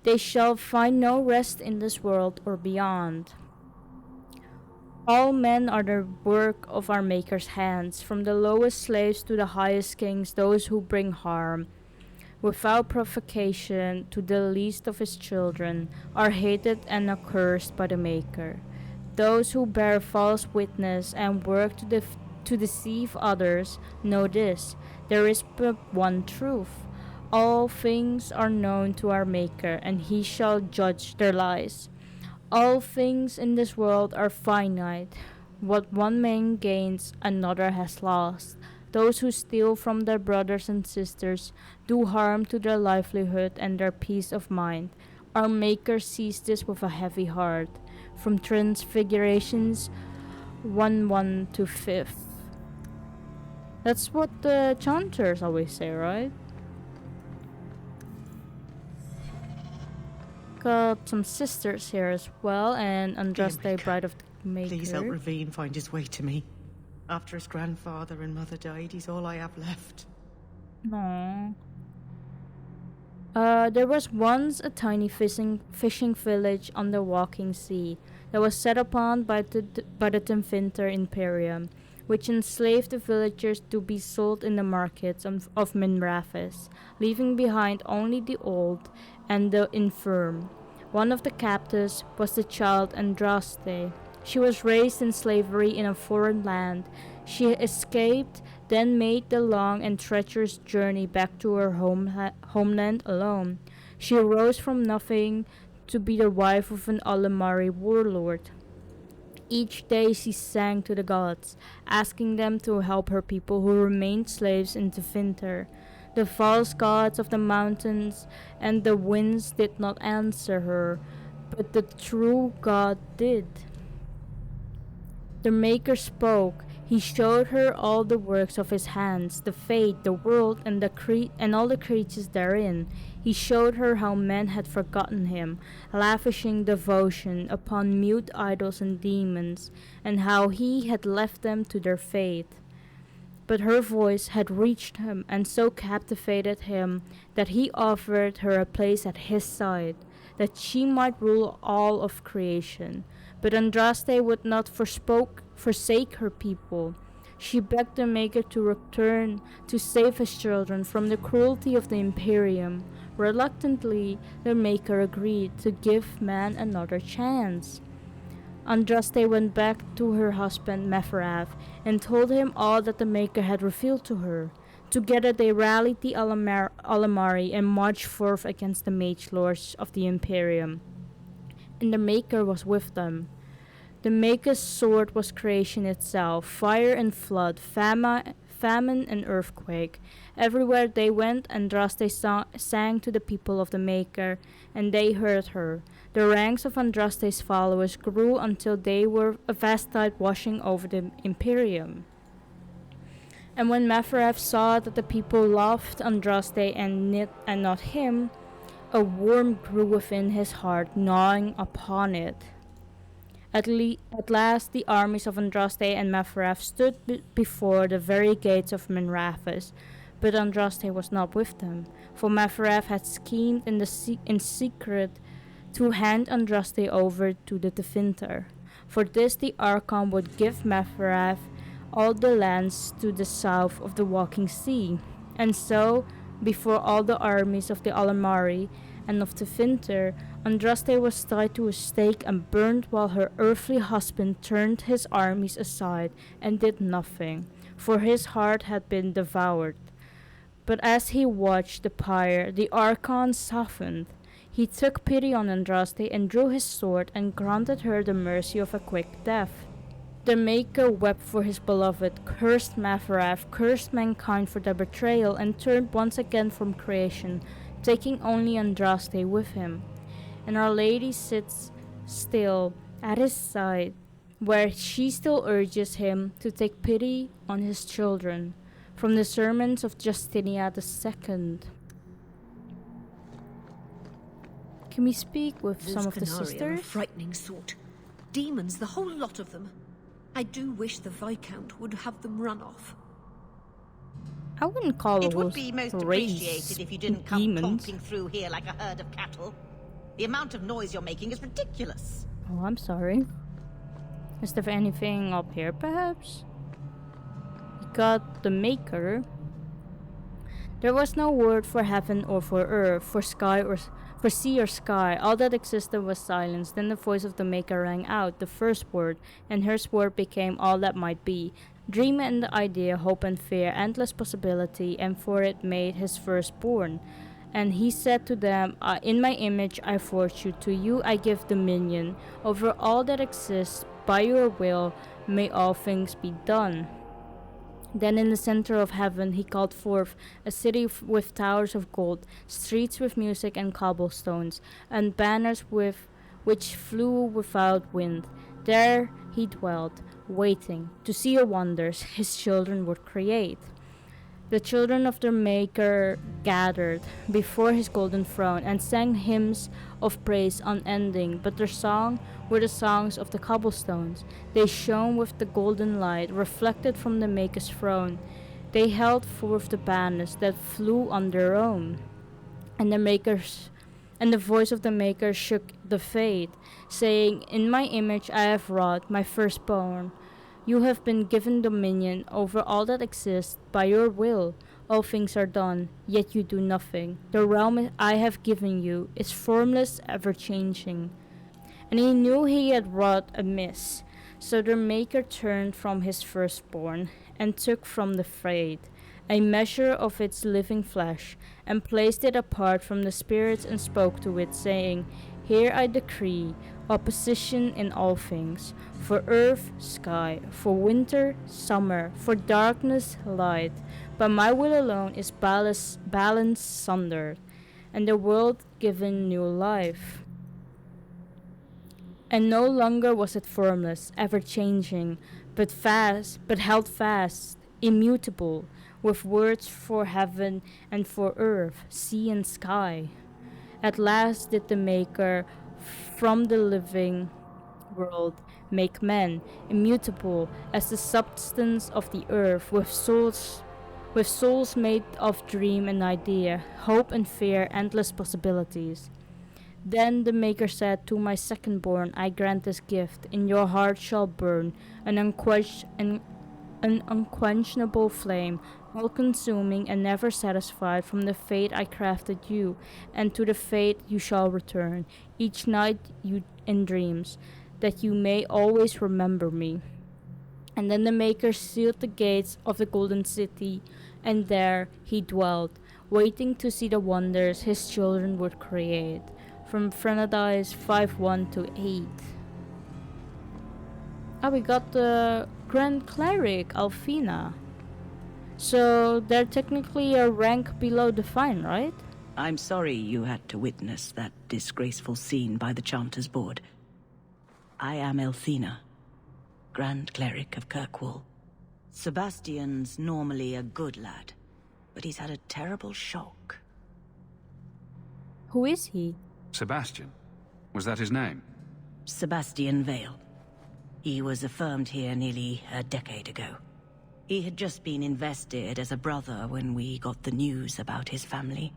S1: They shall find no rest in this world or beyond. All men are the work of our Maker's hands, from the lowest slaves to the highest kings, those who bring harm without provocation to the least of his children are hated and accursed by the Maker. Those who bear false witness and work to deceive others know this: there is but one truth. All things are known to our Maker, and He shall judge their lies. All things in this world are finite. What one man gains, another has lost. Those who steal from their brothers and sisters do harm to their livelihood and their peace of mind. Our Maker sees this with a heavy heart. From Transfigurations 1:1 to 5th. That's what the chanters always say, right? Got some sisters here as well, and Andraste, Bride of the Maker.
S12: Please help Ravine find his way to me. After his grandfather and mother died, he's all I have left.
S1: Aww. There was once a tiny fishing village on the walking sea that was set upon by the Tinfinter Imperium, which enslaved the villagers to be sold in the markets of Minrathis, leaving behind only the old and the infirm. One of the captives was the child Andraste. She was raised in slavery in a foreign land. She escaped, then made the long and treacherous journey back to her homeland alone. She rose from nothing to be the wife of an Alamari warlord. Each day she sang to the gods, asking them to help her people who remained slaves in Tinfinter. The false gods of the mountains and the winds did not answer her, but the true God did. The Maker spoke. He showed her all the works of his hands, the fate, the world, and all the creatures therein. He showed her how men had forgotten him, lavishing devotion upon mute idols and demons, and how he had left them to their fate. But her voice had reached him and so captivated him that he offered her a place at his side, that she might rule all of creation. But Andraste would not forsake her people. She begged the Maker to return to save his children from the cruelty of the Imperium. Reluctantly, the Maker agreed to give man another chance. Andraste went back to her husband Meferath and told him all that the Maker had revealed to her. Together they rallied the Alamari and marched forth against the mage lords of the Imperium. And the Maker was with them. The Maker's sword was creation itself, fire and flood, famine and earthquake. Everywhere they went, Andraste sang to the people of the Maker, and they heard her. The ranks of Andraste's followers grew until they were a vast tide washing over the Imperium. And when Meferath saw that the people loved Andraste and not him, a worm grew within his heart, gnawing upon it. At last the armies of Andraste and Meferath stood before the very gates of Minrathous, but Andraste was not with them, for Meferath had schemed in secret to hand Andraste over to the Tevinter. For this the Archon would give Meferath all the lands to the south of the Walking Sea, and so, before all the armies of the Alamari and of Tevinter, Andraste was tied to a stake and burned while her earthly husband turned his armies aside and did nothing, for his heart had been devoured. But as he watched the pyre, the Archon softened. He took pity on Andraste and drew his sword and granted her the mercy of a quick death. The Maker wept for his beloved, cursed Meferath, cursed mankind for their betrayal, and turned once again from creation, taking only Andraste with him. And Our Lady sits still at his side, where she still urges him to take pity on his children, from the sermons of Justinia II. Can we speak with some of the sisters?
S14: Are a frightening sort. Demons, the whole lot of them. I do wish the Viscount would have them run off.
S1: I wouldn't call
S15: it would be most appreciated if you didn't come
S1: demons.
S15: clomping through here like a herd of cattle. The amount of noise you're making is ridiculous.
S1: Oh, I'm sorry. Is there anything up here, perhaps? We got the Maker. There was no word for heaven or for earth, for sea or sky. All that existed was silence. Then the voice of the Maker rang out, the first word, and her word became all that might be. Dream and the idea, hope and fear, endless possibility, and for it made his firstborn. And he said to them, in my image I forged you, to you I give dominion. Over all that exists, by your will, may all things be done. Then in the center of heaven he called forth a city with towers of gold, streets with music and cobblestones, and banners which flew without wind. There he dwelt, waiting to see the wonders his children would create. The children of their Maker gathered before his golden throne and sang hymns of praise unending, but their song were the songs of the cobblestones. They shone with the golden light reflected from the Maker's throne. They held forth the banners that flew on their own, and the voice of the Maker shook the fate, saying, in my image I have wrought my firstborn. You have been given dominion over all that exists by your will. All things are done, yet you do nothing. The realm I have given you is formless, ever-changing. And he knew he had wrought amiss. So the Maker turned from his firstborn, and took from the fray a measure of its living flesh, and placed it apart from the spirits, and spoke to it, saying, here I decree opposition in all things, for earth, sky, for winter, summer, for darkness, light. But my will alone is balanced sundered, and the world given new life. And no longer was it formless, ever-changing, but held fast, immutable, with words for heaven and for earth, sea and sky. At last did the Maker from the living world make men, immutable as the substance of the earth, with souls made of dream and idea, hope and fear, endless possibilities. Then the Maker said, to my second-born I grant this gift, in your heart shall burn an unquenchable flame, all-consuming and never satisfied. From the fate I crafted you, and to the fate you shall return, each night you in dreams, that you may always remember me. And then the Maker sealed the gates of the golden city, and there he dwelt, waiting to see the wonders his children would create. From Frenadise 5:1 to 8. We got the Grand Cleric, Alfina. So they're technically a rank below Divine, right?
S16: I'm sorry you had to witness that disgraceful scene by the Chanter's Board. I am Elthina, Grand Cleric of Kirkwall. Sebastian's normally a good lad, but he's had a terrible shock.
S1: Who is he?
S3: Sebastian? Was that his name?
S16: Sebastian Vale. He was affirmed here nearly a decade ago. He had just been invested as a brother when we got the news about his family.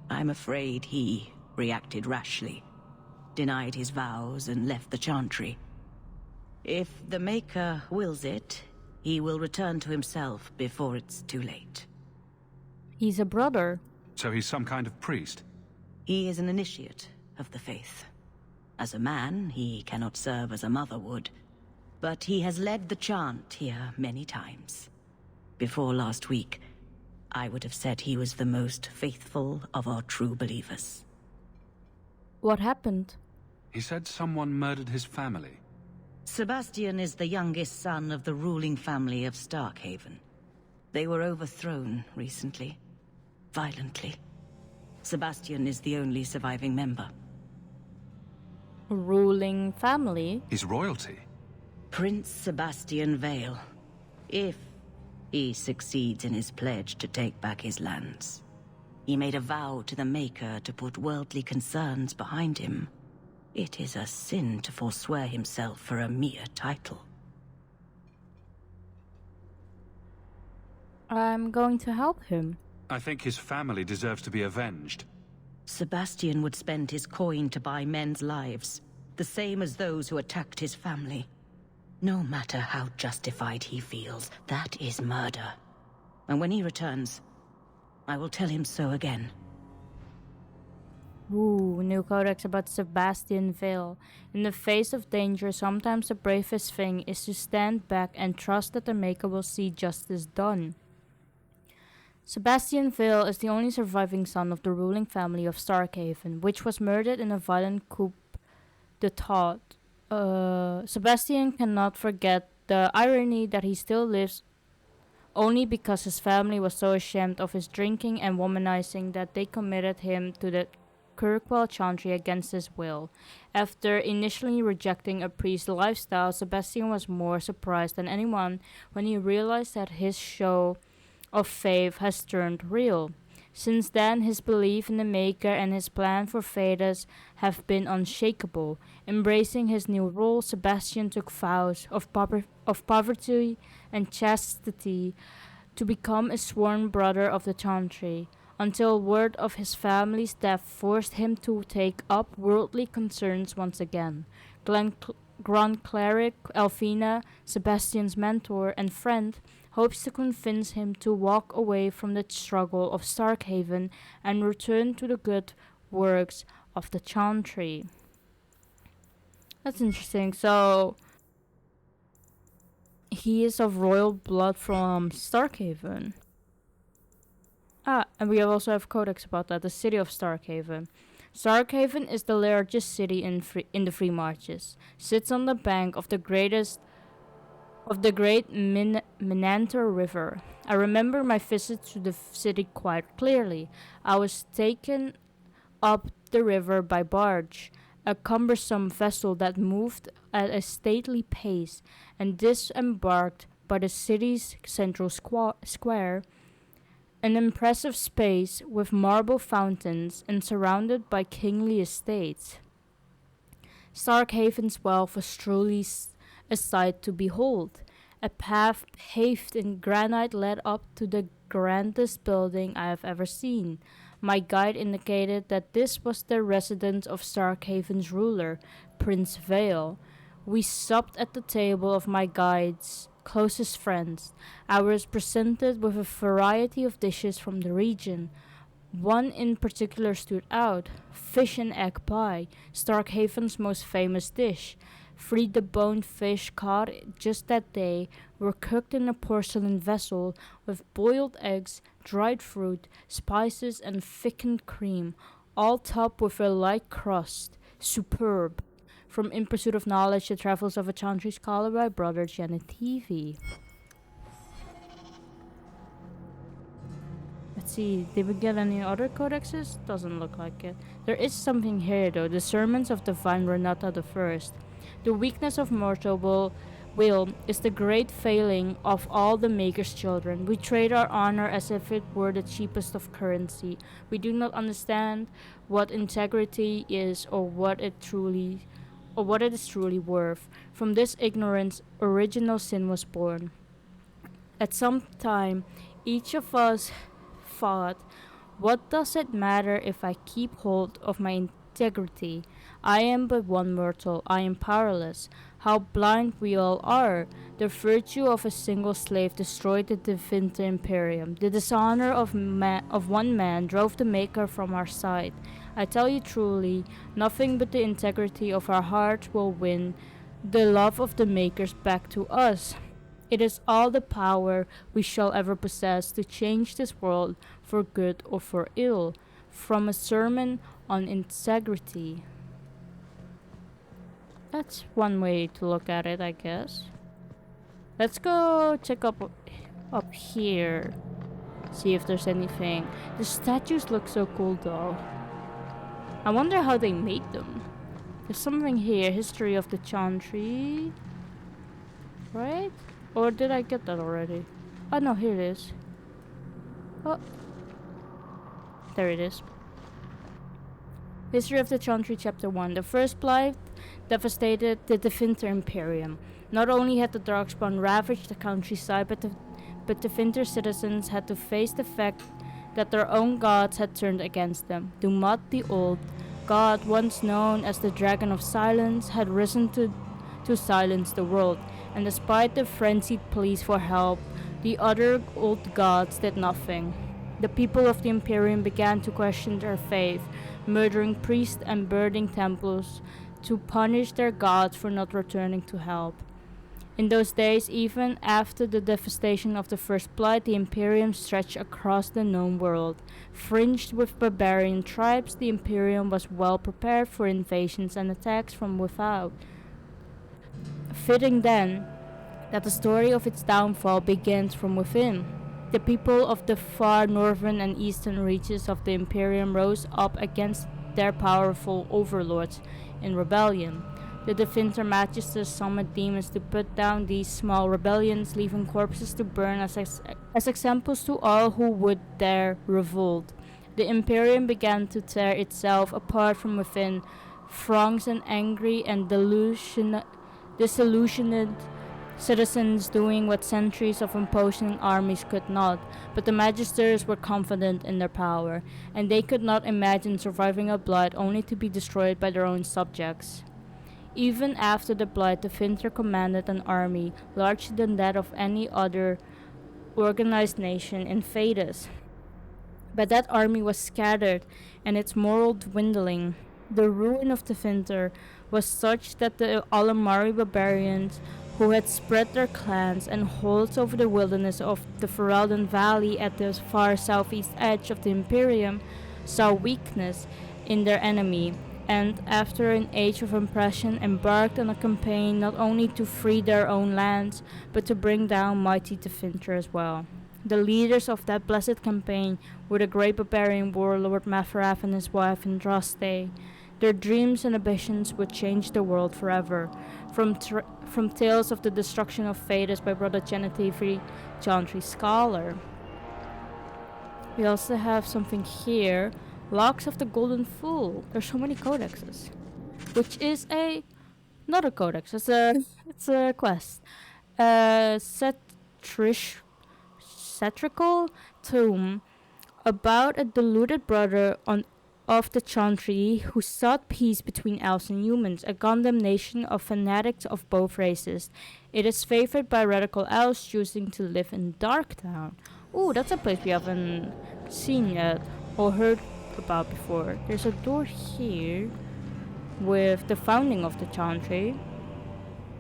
S16: I'm afraid he reacted rashly, denied his vows and left the Chantry. If the Maker wills it, he will return to himself before it's too late.
S1: He's a brother.
S3: So he's some kind of priest?
S16: He is an initiate of the faith. As a man, he cannot serve as a mother would, but he has led the chant here many times. Before last week, I would have said he was the most faithful of our true believers.
S1: What happened?
S3: He said someone murdered his family.
S16: Sebastian is the youngest son of the ruling family of Starkhaven. They were overthrown recently, violently. Sebastian is the only surviving member.
S1: Ruling family?
S3: He's royalty.
S16: Prince Sebastian Vale. If he succeeds in his pledge to take back his lands. He made a vow to the Maker to put worldly concerns behind him. It is a sin to forswear himself for a mere title.
S1: I'm going to help him.
S3: I think his family deserves to be avenged.
S16: Sebastian would spend his coin to buy men's lives, the same as those who attacked his family. No matter how justified he feels, that is murder. And when he returns, I will tell him so again.
S1: Ooh, new codex about Sebastian Vale. In the face of danger, sometimes the bravest thing is to stand back and trust that the Maker will see justice done. Sebastian Vale is the only surviving son of the ruling family of Starkhaven, which was murdered in a violent coup d'état. Sebastian cannot forget the irony that he still lives only because his family was so ashamed of his drinking and womanizing that they committed him to the Kirkwall Chantry against his will. After initially rejecting a priest lifestyle, Sebastian was more surprised than anyone when he realized that his show of faith has turned real. Since then, his belief in the Maker and his plan for Thedas have been unshakable. Embracing his new role, Sebastian took vows of poverty and chastity to become a sworn brother of the Chantry, until word of his family's death forced him to take up worldly concerns once again. Grand Cleric Alfina, Sebastian's mentor and friend, hopes to convince him to walk away from the struggle of Starkhaven and return to the good works of the Chantry. That's interesting. So, he is of royal blood from Starkhaven. And we also have codex about that, the city of Starkhaven. Starkhaven is the largest city in the Free Marches. Sits on the bank of the great Menantor River. I remember my visit to the city quite clearly. I was taken up the river by barge, a cumbersome vessel that moved at a stately pace, and disembarked by the city's central square, an impressive space with marble fountains and surrounded by kingly estates. Starkhaven's wealth was truly a sight to behold. A path paved in granite led up to the grandest building I have ever seen. My guide indicated that this was the residence of Starkhaven's ruler, Prince Vale. We supped at the table of my guide's closest friends. I was presented with a variety of dishes from the region. One in particular stood out: fish and egg pie, Starkhaven's most famous dish. 3 deboned fish caught just that day were cooked in a porcelain vessel with boiled eggs, dried fruit, spices, and thickened cream, all topped with a light crust. Superb. From In Pursuit of Knowledge, The Travels of a Chantry Scholar by Brother Genetivi. Let's see, did we get any other codexes? Doesn't look like it. There is something here though. The Sermons of Divine Renata the First. The weakness of mortal will is the great failing of all the Maker's children. We trade our honor as if it were the cheapest of currency. We do not understand what integrity is or what it is truly worth. From this ignorance, original sin was born. At some time, each of us thought, what does it matter if I keep hold of my integrity? I am but one mortal. I am powerless. How blind we all are. The virtue of a single slave destroyed the Devinter Imperium. The dishonor of one man drove the Maker from our side. I tell you truly, nothing but the integrity of our heart will win the love of the Makers back to us. It is all the power we shall ever possess to change this world for good or for ill. From a sermon on integrity. That's one way to look at it, I guess. Let's go check up here. See if there's anything. The statues look so cool though. I wonder how they made them. There's something here. History of the Chantry. Right? Or did I get that already? Oh no, here it is. Oh. There it is. History of the Chantry, Chapter 1. The first blight devastated the Devinter Imperium. Not only had the Darkspawn ravaged the countryside, but the Devinter citizens had to face the fact that their own gods had turned against them. Dumat the Old, god once known as the Dragon of Silence, had risen to silence the world, and despite the frenzied pleas for help, the other old gods did nothing. The people of the Imperium began to question their faith, murdering priests and burning temples to punish their gods for not returning to help. In those days, even after the devastation of the First Blight, the Imperium stretched across the known world. Fringed with barbarian tribes, the Imperium was well prepared for invasions and attacks from without. Fitting then that the story of its downfall begins from within. The people of the far northern and eastern reaches of the Imperium rose up against their powerful overlords in rebellion. The Devinter Magisters summoned demons to put down these small rebellions, leaving corpses to burn as examples to all who would dare revolt. The Imperium began to tear itself apart from within, throngs and angry and disillusioned citizens doing what centuries of imposing armies could not, but the Magisters were confident in their power, and they could not imagine surviving a blight only to be destroyed by their own subjects. Even after the blight, the Devinter commanded an army larger than that of any other organized nation in Thedas. But that army was scattered, and its morale dwindling. The ruin of the Devinter was such that the Alamari barbarians, who had spread their clans and holds over the wilderness of the Ferelden Valley at the far southeast edge of the Imperium, saw weakness in their enemy, and after an age of oppression embarked on a campaign not only to free their own lands, but to bring down mighty Devinter as well. The leaders of that blessed campaign were the great barbarian warlord Mathrath and his wife Andraste. Their dreams and ambitions would change the world forever. From Tales of the Destruction of Thedas by Brother Genetivri, Chantry Scholar. We also have something here. Locks of the Golden Fool. There's so many codexes. Which is not a codex, it's a quest. Satirical tomb about a deluded brother of the Chantry who sought peace between elves and humans, a condemnation of fanatics of both races. It is favored by radical elves choosing to live in Darktown. Ooh, that's a place we haven't seen yet or heard about before. There's a door here with the founding of the Chantry.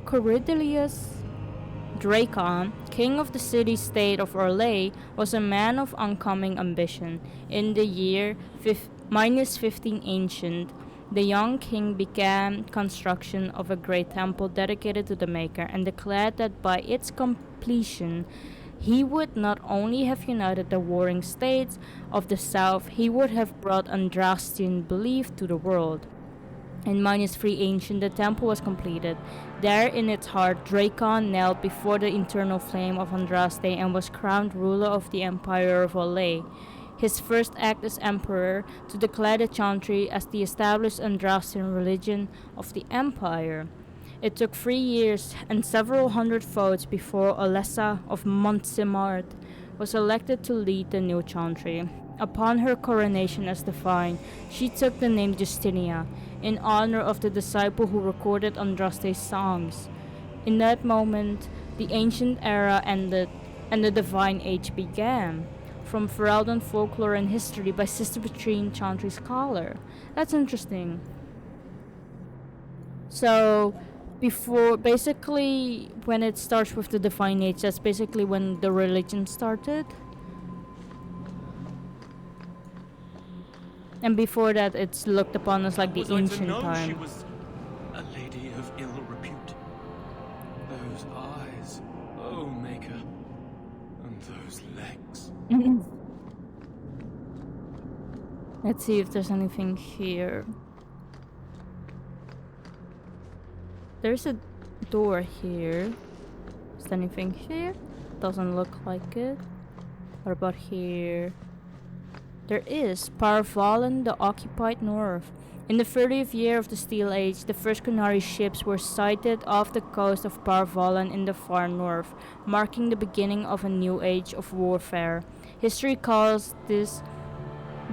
S1: Corydelius Dracon, king of the city-state of Orlais, was a man of uncommon ambition. In the year -15 Ancient, the young king began construction of a great temple dedicated to the Maker and declared that by its completion he would not only have united the warring states of the south, he would have brought Andrastian belief to the world. In -3 Ancient, the temple was completed. There in its heart, Dracon knelt before the eternal flame of Andraste and was crowned ruler of the Empire of Orlais. His first act as emperor to declare the Chantry as the established Andrastian religion of the Empire. It took 3 years and several hundred votes before Alessa of Montsemart was elected to lead the new Chantry. Upon her coronation as divine, she took the name Justinia, in honor of the disciple who recorded Andraste's songs. In that moment, the ancient era ended and the divine age began. From Ferelden Folklore and History by Sister Petrine, Chantry Scholar. That's interesting. So, basically, when it starts with the divine age, that's basically when the religion started. And before that, it's looked upon as like the ancient time.
S11: She was a lady of ill repute. Those eyes, oh Maker, and those legs.
S1: Let's see if there's anything here. There's a door here. Is there anything here? Doesn't look like it. What about here? There is Parvalan, the occupied north. In the 30th year of the Steel Age, the first Qunari ships were sighted off the coast of Parvalan in the far north, marking the beginning of a new age of warfare. History calls this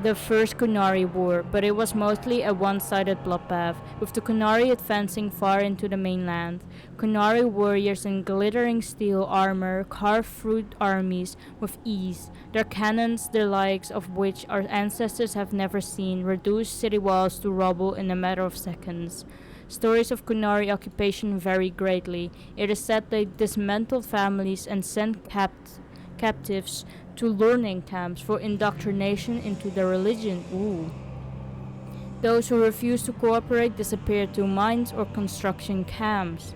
S1: the First Qunari War, but it was mostly a one-sided bloodbath, with the Qunari advancing far into the mainland. Qunari warriors in glittering steel armor carved through armies with ease. Their cannons, the likes of which our ancestors have never seen, reduced city walls to rubble in a matter of seconds. Stories of Qunari occupation vary greatly. It is said they dismantled families and sent captives to learning camps for indoctrination into their religion. Ooh. Those who refused to cooperate disappeared to mines or construction camps.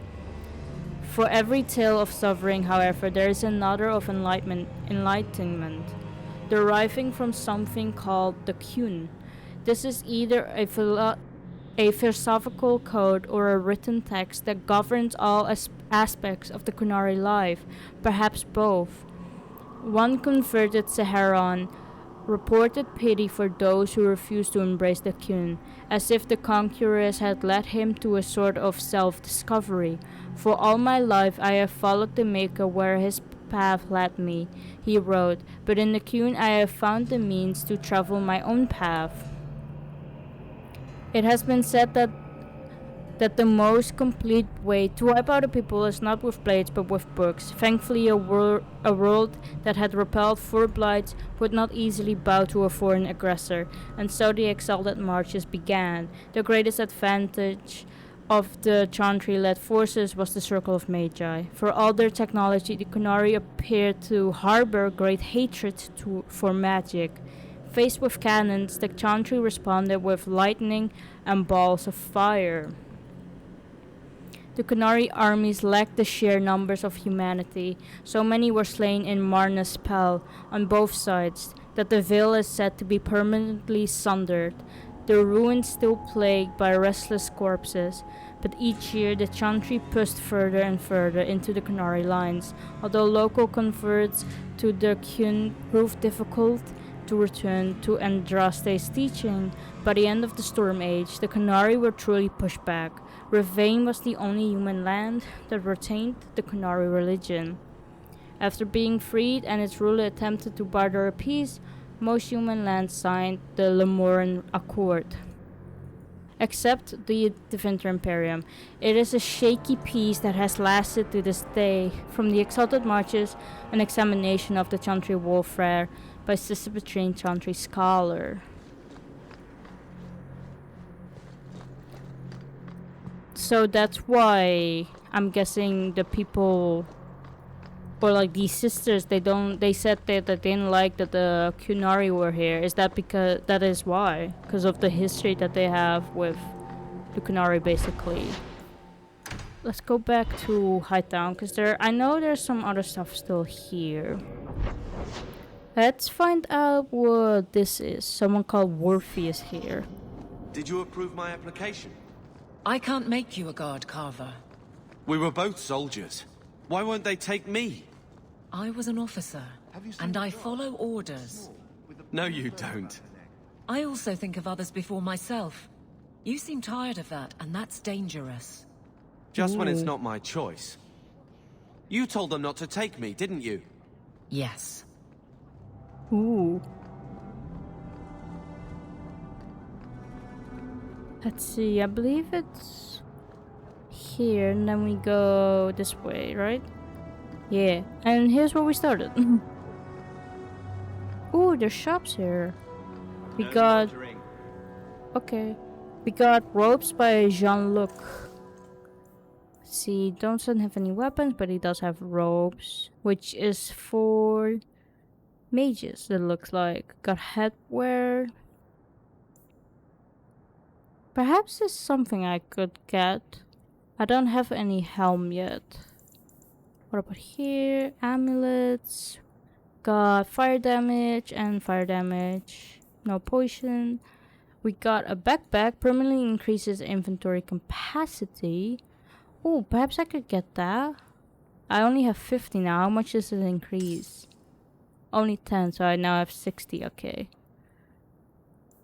S1: For every tale of suffering, however, there is another of enlightenment, deriving from something called the Qun. This is either a philosophical code or a written text that governs all aspects of the Qunari life, perhaps both. One converted Saharan reported pity for those who refused to embrace the Qun, as if the conquerors had led him to a sort of self-discovery. For all my life I have followed the Maker where his path led me, he wrote, but in the Qun I have found the means to travel my own path. It has been said that the most complete way to wipe out a people is not with blades but with books. Thankfully, a world that had repelled blights would not easily bow to a foreign aggressor, and so the exalted marches began. The greatest advantage of the Chantry-led forces was the Circle of Magi. For all their technology, the Qunari appeared to harbor great hatred for magic. Faced with cannons, the Chantry responded with lightning and balls of fire. The Qunari armies lacked the sheer numbers of humanity. So many were slain in Marna's spell on both sides that the veil is said to be permanently sundered. the ruins still plagued by restless corpses, but each year the Chantry pushed further and further into the Qunari lines. Although local converts to the Qun proved difficult to return to Andraste's teaching, by the end of the Storm Age, the Qunari were truly pushed back. Rivain was the only human land that retained the Qunari religion. After being freed and its ruler attempted to barter a peace, most human lands signed the Lemoran Accord. Except the Deventer Imperium. It is a shaky peace that has lasted to this day. From the Exalted Marches, an examination of the Chantry warfare by Sister Chantry scholar. So that's why I'm guessing the people, or like these sisters, they said that they didn't like that the Qunari were here. Is that because that is why? Because of the history that they have with the Qunari, basically. Let's go back to Hightown, because I know there's some other stuff still here. Let's find out what this is. Someone called Worthy is here.
S7: Did you approve my application?
S4: I can't make you a guard carver.
S7: We were both soldiers. Why won't they take me?
S4: I was an officer, and I follow orders.
S7: No, you don't.
S4: I also think of others before myself. You seem tired of that, and that's dangerous.
S7: Just when it's not my choice. You told them not to take me, didn't you?
S4: Yes.
S1: Ooh. Let's see, I believe it's here, and then we go this way, right? Yeah, and here's where we started. Ooh, there's shops here. We got... Okay. We got ropes by Jean-Luc. See, doesn't have any weapons, but he does have ropes, which is for mages, it looks like. Got headwear. Perhaps it's something I could get. I don't have any helm yet. What about here? Amulets. Got fire damage and fire damage. No poison. We got a backpack. Permanently increases inventory capacity. Oh, perhaps I could get that. I only have 50 now. How much does it increase? Only 10, so I now have 60. Okay.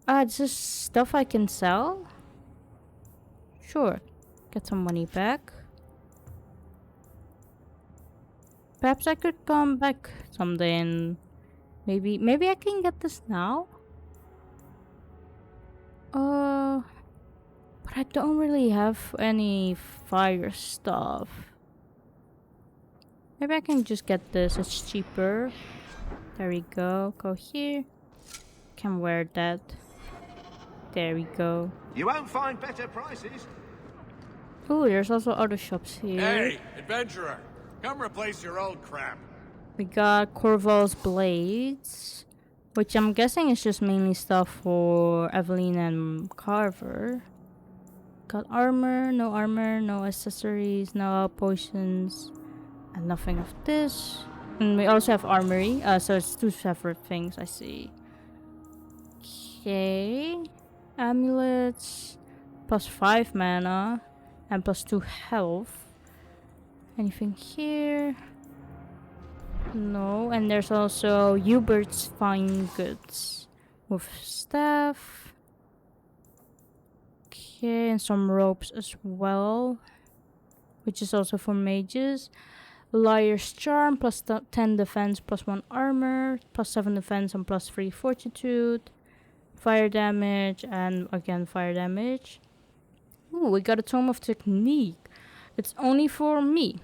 S1: This is stuff I can sell? Sure. Get some money back. Perhaps I could come back someday and maybe I can get this now? But I don't really have any fire stuff. Maybe I can just get this, it's cheaper. There we go. Go here. Can wear that. There we go.
S8: You won't find better prices.
S1: Ooh, there's also other shops here.
S17: Hey, adventurer, come replace your old crap.
S1: We got Corval's blades, which I'm guessing is just mainly stuff for Evelyn and Carver. Got armor, no accessories, no potions, and nothing of this. And we also have armory, so it's two separate things, I see. Okay. Amulets, plus 5 mana, and plus 2 health. Anything here? No, and there's also Hubert's Fine Goods with staff. Okay, and some ropes as well, which is also for mages. Liar's Charm, plus 10 defense, plus 1 armor, plus 7 defense, and plus 3 fortitude. Fire damage, and again fire damage. Ooh, we got a Tome of Technique. It's only for me.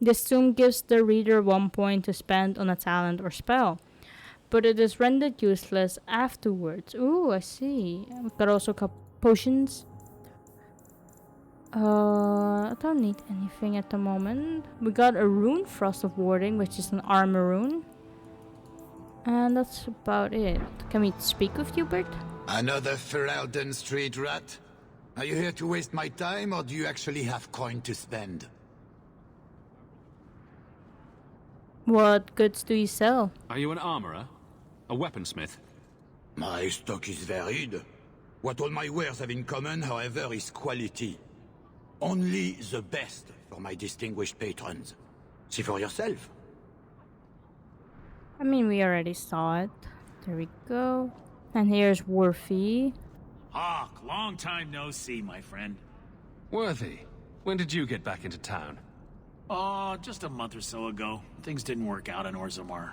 S1: This tome gives the reader 1 point to spend on a talent or spell, but it is rendered useless afterwards. Ooh, I see. We got also potions. I don't need anything at the moment. We got a rune, Frost of Warding, which is an armor rune. And that's about it. Can we speak with you, Bert?
S18: Another Ferelden street rat? Are you here to waste my time, or do you actually have coin to spend?
S1: What goods do you sell?
S3: Are you an armorer? A weaponsmith?
S18: My stock is varied. What all my wares have in common, however, is quality. Only the best for my distinguished patrons. See for yourself.
S1: I mean, we already saw it. There we go. And here's Worthy.
S19: Hawke, long time no see, my friend.
S3: Worthy, when did you get back into town?
S19: Oh, just a month or so ago. Things didn't work out in Orzammar.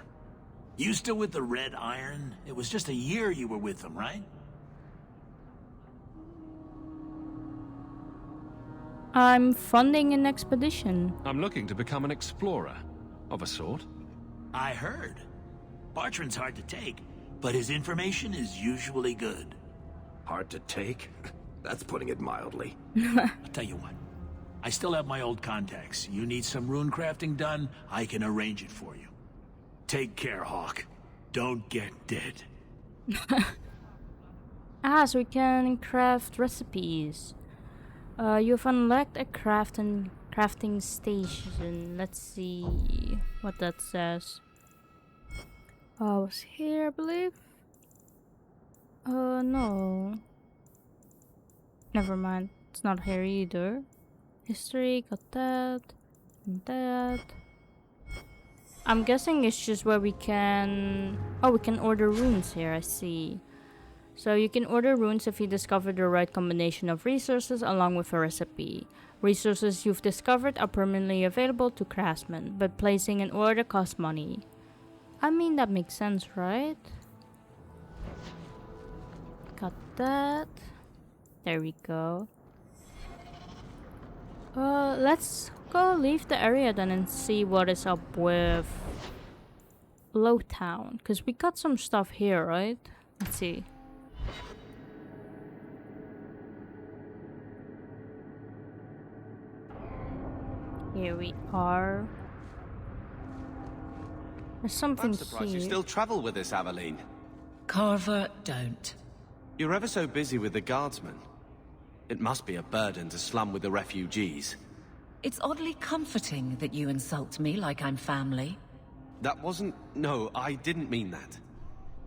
S19: You still with the Red Iron? It was just a year you were with them, right?
S1: I'm funding an expedition.
S3: I'm looking to become an explorer, of a sort.
S19: I heard. Bartrand's hard to take, but his information is usually good.
S6: Hard to take? That's putting it mildly.
S19: I'll tell you what. I still have my old contacts. You need some rune crafting done, I can arrange it for you. Take care, Hawke. Don't get dead.
S1: So we can craft recipes. You've unlocked a crafting station. Let's see what that says. Oh, it's here, I believe. No. Never mind. It's not here either. History, got that. And that. I'm guessing it's just where we can... Oh, we can order runes here, I see. So you can order runes if you discover the right combination of resources along with a recipe. Resources you've discovered are permanently available to craftsmen, but placing an order costs money. I mean, that makes sense, right? Got that. There we go. Let's go leave the area then and see what is up with Lowtown. Because we got some stuff here, right? Let's see. Here we are. There's something
S7: I'm surprised
S1: here.
S7: you still travel with this, Aveline.
S4: Carver, don't.
S7: You're ever so busy with the guardsmen. It must be a burden to slum with the refugees.
S4: It's oddly comforting that you insult me like I'm family.
S7: That wasn't... No, I didn't mean that.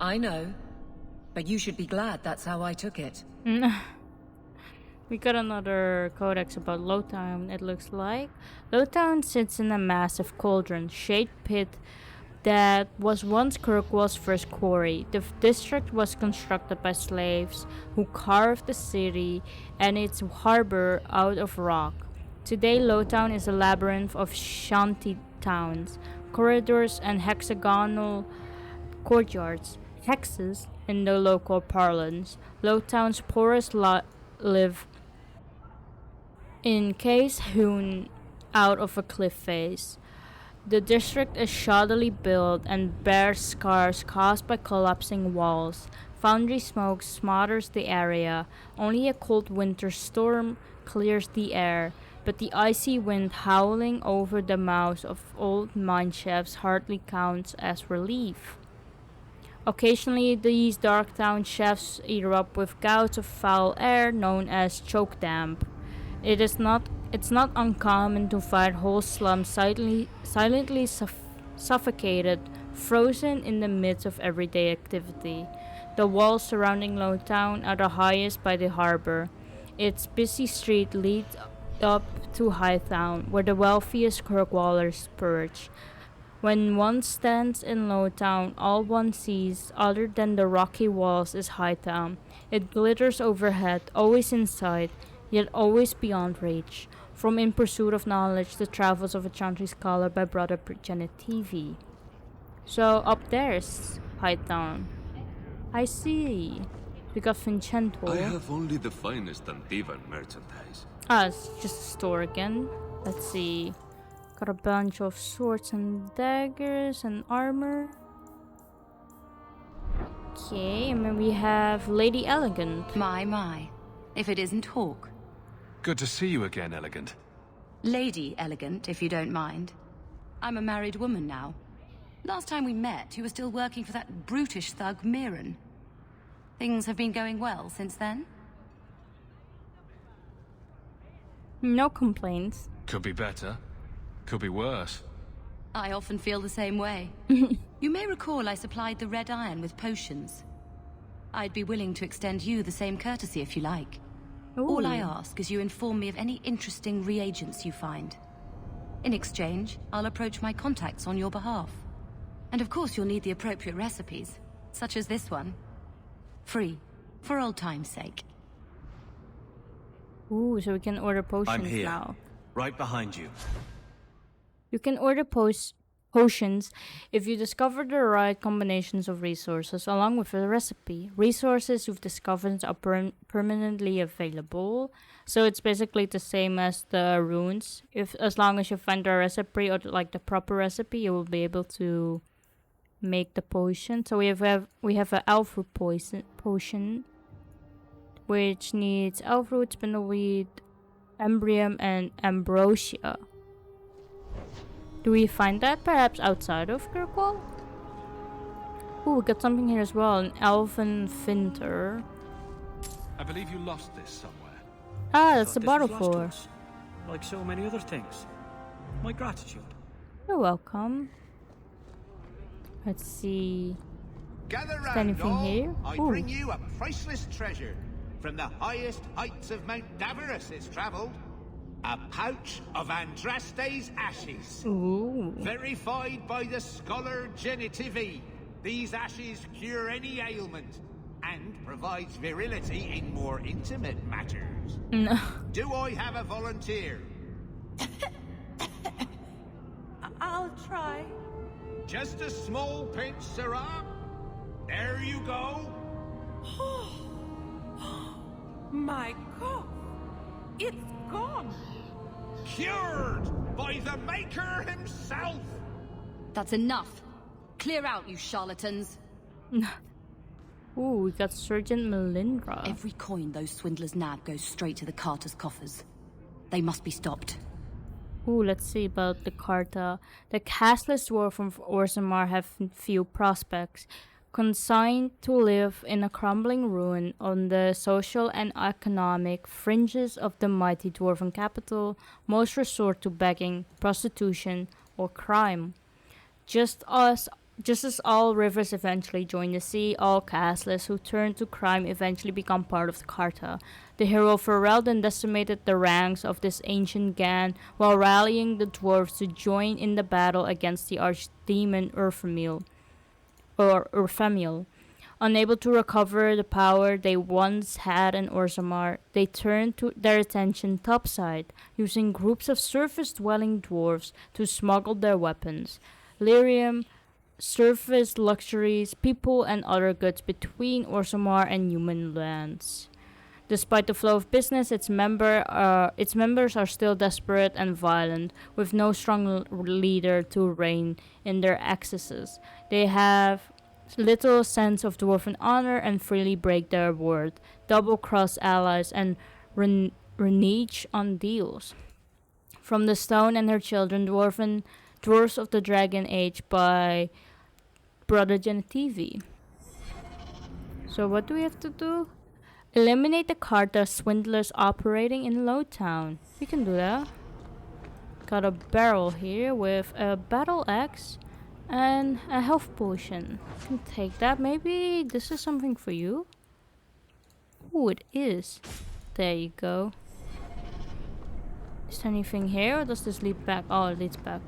S4: I know. But you should be glad that's how I took it.
S1: We got another codex about Lowtown, it looks like. Lowtown sits in a massive cauldron-shaped pit that was once Kirkwall's first quarry. The district was constructed by slaves who carved the city and its harbor out of rock. Today, Lowtown is a labyrinth of shanty towns, corridors, and hexagonal courtyards. Hexes, in the local parlance. Lowtown's poorest live in caves hewn out of a cliff face. The district is shoddily built and bears scars caused by collapsing walls. Foundry smoke smothers the area. Only a cold winter storm clears the air, but the icy wind howling over the mouths of old mine shafts hardly counts as relief. Occasionally, these dark town shafts erupt with gouts of foul air known as choke damp. It's not uncommon to find whole slums silently suffocated, frozen in the midst of everyday activity. The walls surrounding Lowtown are the highest by the harbor. Its busy street leads up to Hightown, where the wealthiest Kirkwallers perch. When one stands in Lowtown, all one sees, other than the rocky walls, is Hightown. It glitters overhead, always in sight, yet always beyond reach. From In Pursuit of Knowledge, The Travels of a Chantry Scholar by Brother Janet TV. So, up there's Hightown. I see. We got Vincento.
S20: I have only the finest Antivan merchandise.
S1: It's just a store again. Let's see. Got a bunch of swords and daggers and armor. Okay, and then we have Lady Elegant.
S21: My. If it isn't Hawke.
S3: Good to see you again, Elegant.
S21: Lady Elegant, if you don't mind. I'm a married woman now. Last time we met, you were still working for that brutish thug, Mirren. Things have been going well since then?
S1: No complaints.
S3: Could be better. Could be worse.
S21: I often feel the same way. You may recall I supplied the Red Iron with potions. I'd be willing to extend you the same courtesy if you like. All I
S1: Ooh.
S21: ask is you inform me of any interesting reagents you find. In exchange, I'll approach my contacts on your behalf. And of course you'll need the appropriate recipes, such as this one. Free, for old time's sake.
S1: Ooh, so we can order potions
S7: I'm here,
S1: now.
S7: right behind you.
S1: You can order potions if you discover the right combinations of resources along with the recipe. Resources you've discovered are permanently available. So it's basically the same as the runes. As long as you find the recipe or like the proper recipe, you will be able to make the potion. So we have an elf root potion, which needs elf root, spindleweed, embrium, and ambrosia. Do we find that perhaps outside of Kirkwall? Ooh, we got something here as well, an elven finter.
S3: I believe you lost this somewhere.
S1: Ah, that's the
S10: Thought
S1: bottle
S10: this was lost to
S1: for.
S10: us, like so many other things. My gratitude.
S1: You're welcome. Let's see.
S2: Gather
S1: Is there
S2: round,
S1: anything
S2: all.
S1: here?
S2: I
S1: Ooh.
S2: bring you a priceless treasure from the highest heights of Mount Davros it's travelled. A pouch of Andraste's ashes.
S1: Ooh.
S2: Verified by the scholar Genitivi. These ashes cure any ailment and provides virility in more intimate matters.
S1: No.
S2: Do I have a volunteer?
S13: I'll try.
S2: Just a small pinch, sirrah. There you go.
S13: My God, it's gone.
S2: Cured by the Maker himself.
S21: That's enough. Clear out, you charlatans.
S1: Ooh, we got Sergeant Melindra.
S21: Every coin those swindlers nab goes straight to the Carter's coffers. They must be stopped.
S1: Ooh, let's see about the Carta. The castless dwarf from Orzammar have few prospects. Consigned to live in a crumbling ruin on the social and economic fringes of the mighty dwarven capital, most resort to begging, prostitution, or crime. Just as all rivers eventually join the sea, all castless who turn to crime eventually become part of the Carta. The hero Ferelden decimated the ranks of this ancient gang while rallying the dwarves to join in the battle against the archdemon Urfamiel. Unable to recover the power they once had in Orzammar, they turned their attention topside, using groups of surface-dwelling dwarves to smuggle their weapons, lyrium, surface luxuries, people, and other goods between Orzammar and human lands. Despite the flow of business, its members are still desperate and violent, with no strong leader to rein in their excesses. They have little sense of dwarven honor and freely break their word, double-cross allies, and renege on deals. From the Stone and Her Children, Dwarves of the Dragon Age by Brother Genitivi. So what do we have to do? Eliminate the Carta swindlers operating in Lowtown. We can do that. Got a barrel here with a battle axe and a health potion. You can take that. Maybe this is something for you. Ooh, it is. There you go. Is there anything here, or does this lead back? Oh, it leads back.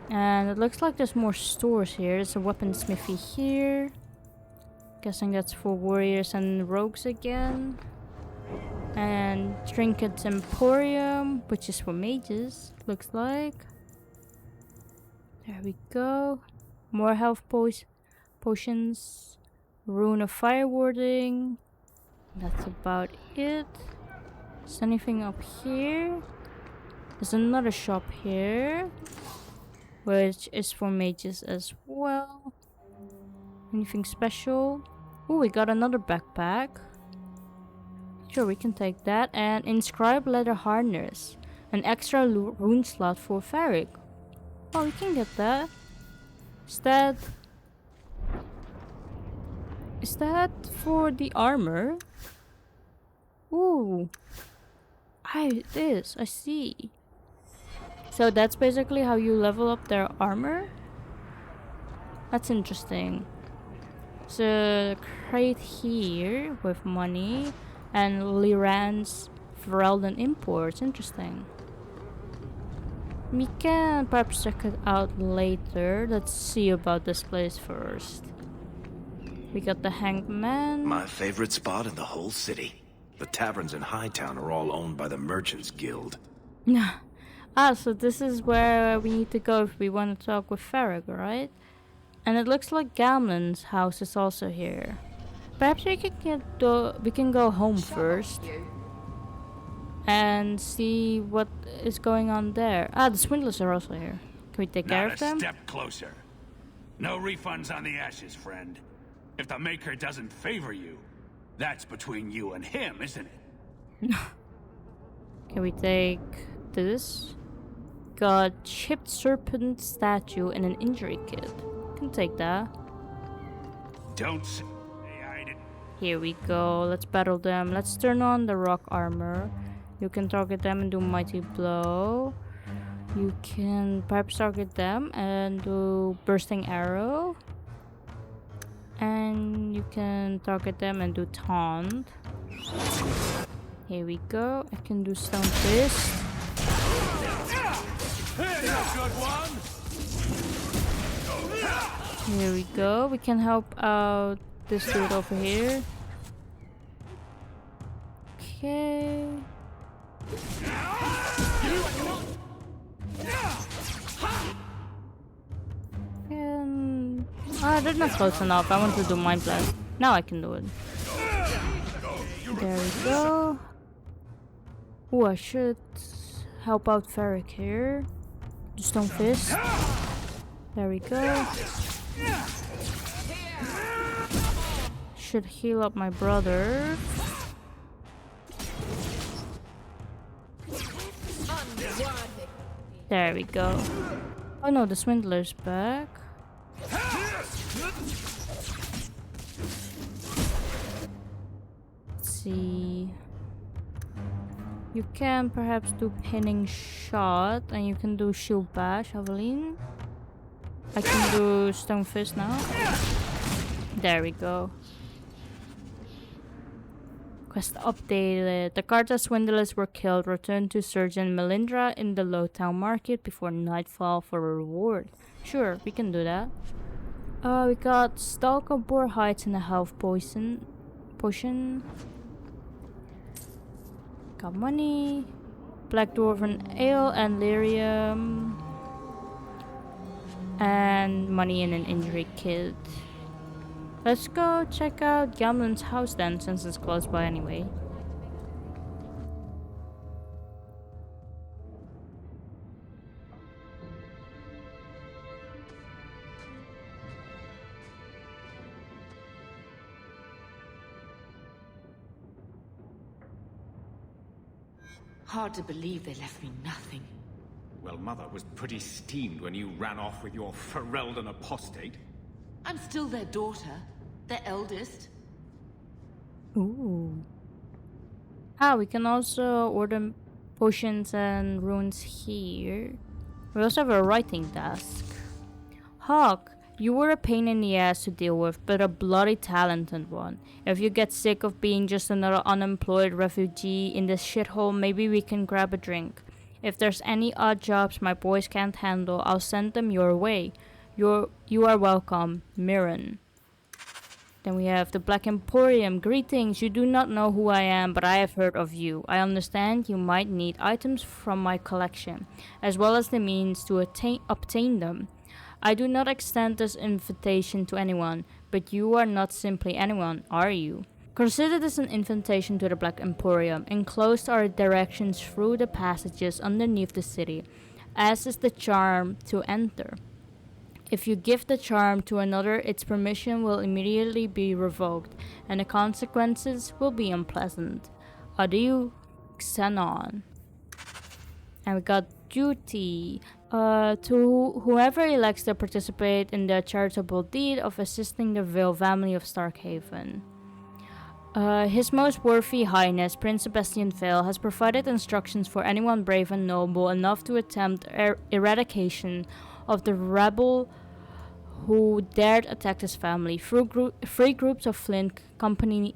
S1: And it looks like there's more stores here. There's a weaponsmithy here. Guessing that's for warriors and rogues again. And Trinkets Emporium, which is for mages, looks like. There we go. More health potions. Rune of Fire Warding. That's about it. Is there anything up here? There's another shop here, which is for mages as well. Anything special? Oh, we got another backpack. Sure, we can take that. And inscribed leather harness. An extra rune slot for Varric. Oh, we can get that. Is that for the armor? Ooh. It is. I see. So that's basically how you level up their armor? That's interesting. There's a crate here with money and Liran's Ferelden imports. Interesting. We can perhaps check it out later. Let's see about this place first. We got the Hanged Man.
S6: My favorite spot in the whole city. The taverns in Hightown are all owned by the Merchants Guild.
S1: So this is where we need to go if we want to talk with Varric, right? And it looks like Gamlen's house is also here. Perhaps we can go home first and see what is going on there. The swindlers are also here. Can we take care of them?
S19: Not a step closer. No refunds on the ashes, friend. If the Maker doesn't favor you, that's between you and him, isn't it?
S1: Can we take this? Got chipped serpent statue and an injury kit. Can take that.
S19: Don't say I didn't.
S1: Here we go. Let's battle them. Let's turn on the rock armor. You can target them and do mighty blow. You can perhaps target them and do bursting arrow. And you can target them and do taunt. Here we go. I can do stone fist. Here we go. We can help out this dude over here. Okay. They're not close enough. I want to do Mind Blast. Now I can do it. There we go. Oh, I should help out Varric here. Do Stone Fist. There we go. Should heal up my brother. There we go. Oh no, the Swindler's back. Let's see. You can perhaps do pinning shot, and you can do shield bash, Aveline. I can do stone fist now. There we go. Quest updated. The Carta swindlers were killed. Return to Surgeon Melindra in the Lowtown market before nightfall for a reward. Sure, we can do that. We got Stalk of Boar Heights and a health potion. Got money. Black Dwarven Ale and Lyrium. And money and an injury kit. Let's go check out Gamlen's house then, since it's close by anyway.
S13: Hard to believe they left me nothing.
S8: Well, Mother was pretty steamed when you ran off with your Ferelden apostate.
S13: I'm still their daughter, their eldest.
S1: Ooh. We can also order potions and runes here. We also have a writing desk. Hawke, you were a pain in the ass to deal with, but a bloody talented one. If you get sick of being just another unemployed refugee in this shithole, maybe we can grab a drink. If there's any odd jobs my boys can't handle, I'll send them your way. You are welcome, Mirren. Then we have the Black Emporium. Greetings, you do not know who I am, but I have heard of you. I understand you might need items from my collection, as well as the means to obtain them. I do not extend this invitation to anyone, but you are not simply anyone, are you? Consider this an invitation to the Black Emporium. Enclosed are directions through the passages underneath the city, as is the charm to enter. If you give the charm to another, its permission will immediately be revoked, and the consequences will be unpleasant. Adieu, Xenon. And we got duty. To whoever elects to participate in the charitable deed of assisting the Vale family of Starkhaven. His Most Worthy Highness, Prince Sebastian Vale, has provided instructions for anyone brave and noble enough to attempt eradication of the rebel who dared attack his family. Three groups of Flint company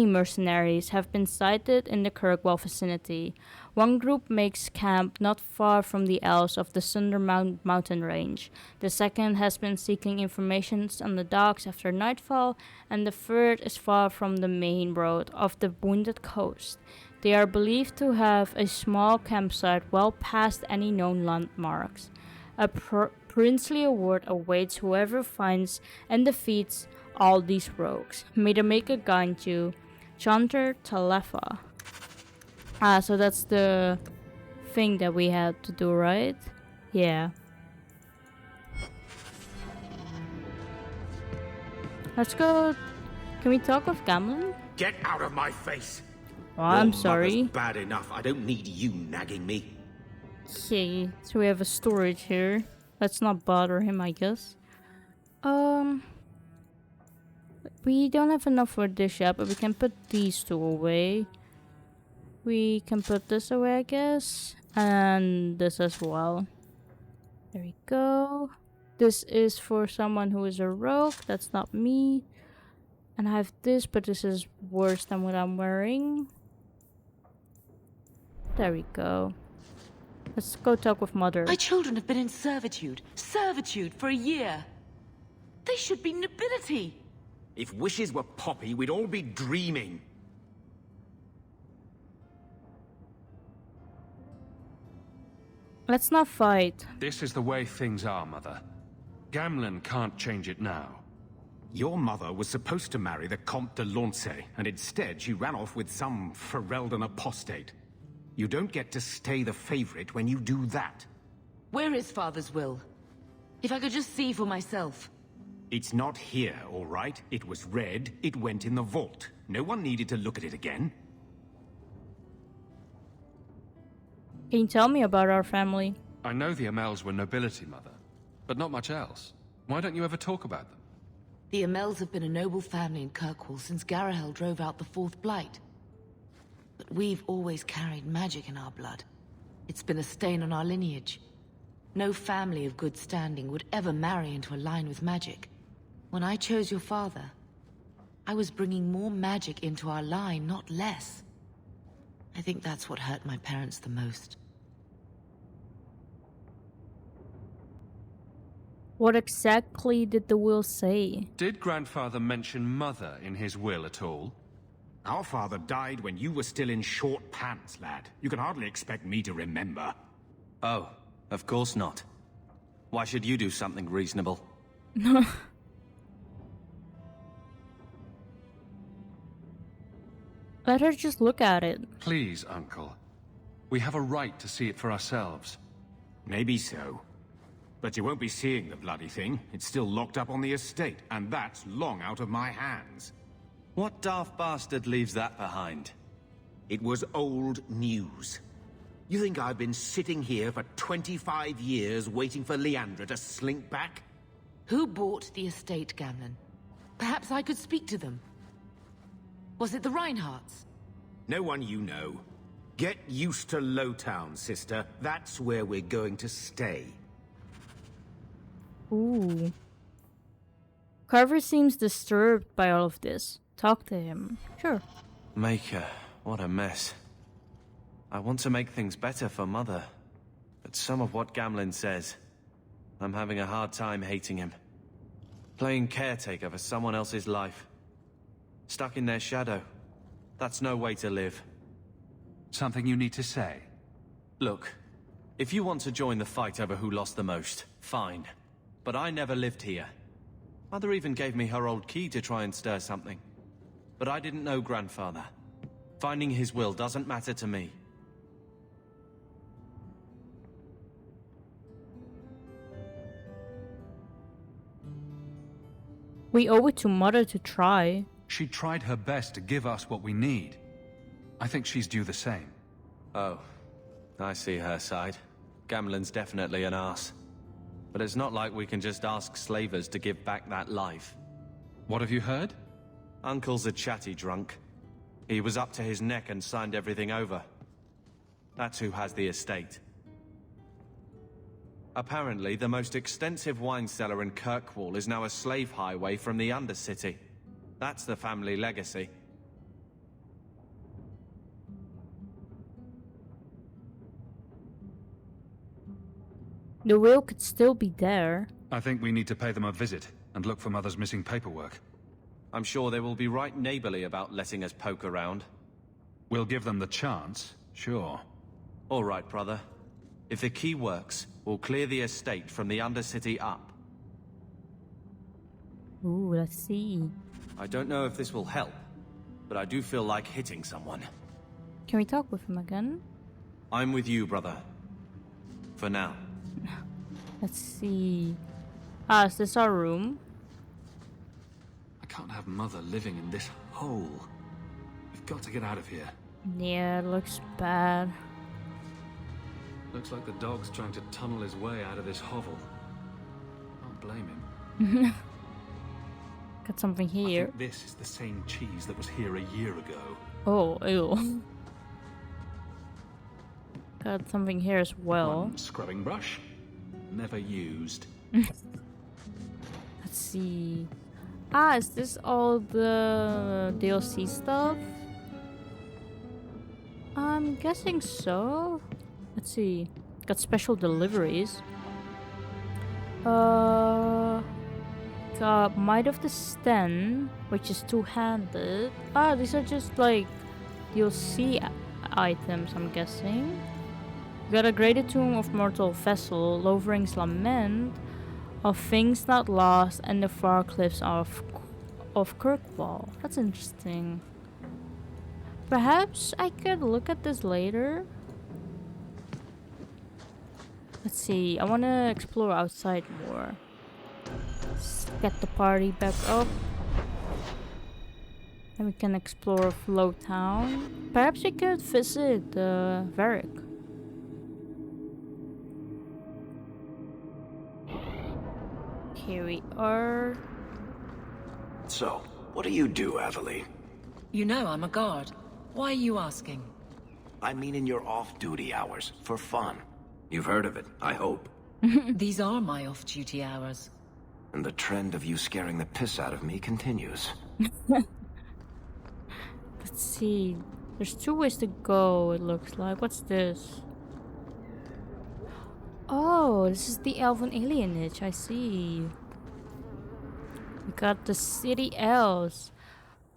S1: mercenaries have been sighted in the Kirkwall vicinity. One group makes camp not far from the Elves of the Sunder mountain range. The second has been seeking information on the docks after nightfall, and the third is far from the main road of the Wounded Coast. They are believed to have a small campsite well past any known landmarks. A princely award awaits whoever finds and defeats all these rogues. May the Maker guide you. Chanter Talefa. So that's the thing that we had to do, right? Yeah. Let's go. Can we talk with Gamlen?
S2: Get out of my face!
S1: Oh, I'm sorry.
S2: Your mother's bad enough. I don't need you nagging me.
S1: Okay, so we have a storage here. Let's not bother him, I guess. We don't have enough for this yet, but we can put these two away. We can put this away, I guess. And this as well. There we go. This is for someone who is a rogue. That's not me. And I have this, but this is worse than what I'm wearing. There we go. Let's go talk with Mother.
S4: My children have been in servitude for a year. They should be nobility.
S2: If wishes were poppy, we'd all be dreaming.
S1: Let's not fight.
S3: This is the way things are, Mother. Gamlen can't change it now.
S2: Your mother was supposed to marry the Comte de Launcey, and instead she ran off with some Ferelden apostate. You don't get to stay the favorite when you do that.
S4: Where is Father's will? If I could just see for myself.
S2: It's not here, all right? It was read, it went in the vault. No one needed to look at it again.
S1: Can you tell me about our family?
S3: I know the Amels were nobility, Mother, but not much else. Why don't you ever talk about them?
S4: The Amels have been a noble family in Kirkwall since Garahel drove out the Fourth Blight. But we've always carried magic in our blood. It's been a stain on our lineage. No family of good standing would ever marry into a line with magic. When I chose your father, I was bringing more magic into our line, not less. I think that's what hurt my parents the most.
S1: What exactly did the will say?
S3: Did Grandfather mention Mother in his will at all?
S2: Our father died when you were still in short pants, lad. You can hardly expect me to remember.
S7: Oh, of course not. Why should you do something reasonable?
S1: Let her just look at it.
S3: Please, Uncle. We have a right to see it for ourselves.
S2: Maybe so. But you won't be seeing the bloody thing. It's still locked up on the estate, and that's long out of my hands.
S7: What daft bastard leaves that behind?
S2: It was old news. You think I've been sitting here for 25 years waiting for Leandra to slink back?
S4: Who bought the estate, Gamlen? Perhaps I could speak to them. Was it the Reinhardts?
S2: No one you know. Get used to Lowtown, sister. That's where we're going to stay.
S1: Ooh. Carver seems disturbed by all of this. Talk to him. Sure.
S7: Maker, what a mess. I want to make things better for Mother. But some of what Gamlen says, I'm having a hard time hating him. Playing caretaker for someone else's life. Stuck in their shadow. That's no way to live.
S3: Something you need to say?
S7: Look, if you want to join the fight over who lost the most, fine. But I never lived here. Mother even gave me her old key to try and stir something. But I didn't know Grandfather. Finding his will doesn't matter to me.
S1: We owe it to Mother to try.
S3: She tried her best to give us what we need. I think she's due the same.
S7: Oh, I see her side. Gamlen's definitely an arse. But it's not like we can just ask slavers to give back that life.
S3: What have you heard?
S7: Uncle's a chatty drunk. He was up to his neck and signed everything over. That's who has the estate. Apparently, the most extensive wine cellar in Kirkwall is now a slave highway from the Undercity. That's the family legacy.
S1: The will could still be there.
S3: I think we need to pay them a visit and look for Mother's missing paperwork.
S7: I'm sure they will be right neighborly about letting us poke around.
S3: We'll give them the chance, sure.
S7: All right, brother. If the key works, we'll clear the estate from the Undercity up.
S1: Ooh, let's see.
S7: I don't know if this will help, but I do feel like hitting someone.
S1: Can we talk with him again?
S7: I'm with you, brother. For now.
S1: Let's see. Ah, is this our room?
S3: I can't have Mother living in this hole. We've got to get out of here.
S1: Yeah, it looks bad.
S3: Looks like the dog's trying to tunnel his way out of this hovel. Can't blame him.
S1: Got something here.
S3: I think this is the same cheese that was here a year ago.
S1: Oh, ew. Got something here as well.
S3: One scrubbing brush. Never used.
S1: Let's see. Ah, is this all the DLC stuff? I'm guessing so. Let's see. Got special deliveries. Got Might of the Sten, which is two-handed. Ah, these are just like DLC items, I'm guessing. Got a Graded Tomb of Mortal Vessel, Lovering's Lament, of Things Not Lost, and the Far Cliffs of Kirkwall. That's interesting. Perhaps I could look at this later. Let's see, I want to explore outside more. Let's get the party back up. And we can explore Lowtown. Perhaps we could visit Varric. Here we are.
S6: So, what do you do, Aveline?
S4: You know I'm a guard. Why are you asking?
S6: I mean in your off-duty hours, for fun. You've heard of it, I hope.
S4: These are my off-duty hours.
S6: And the trend of you scaring the piss out of me continues.
S1: Let's see. There's two ways to go, it looks like. What's this? Oh, this is the elven alienage, I see. We got the city elves.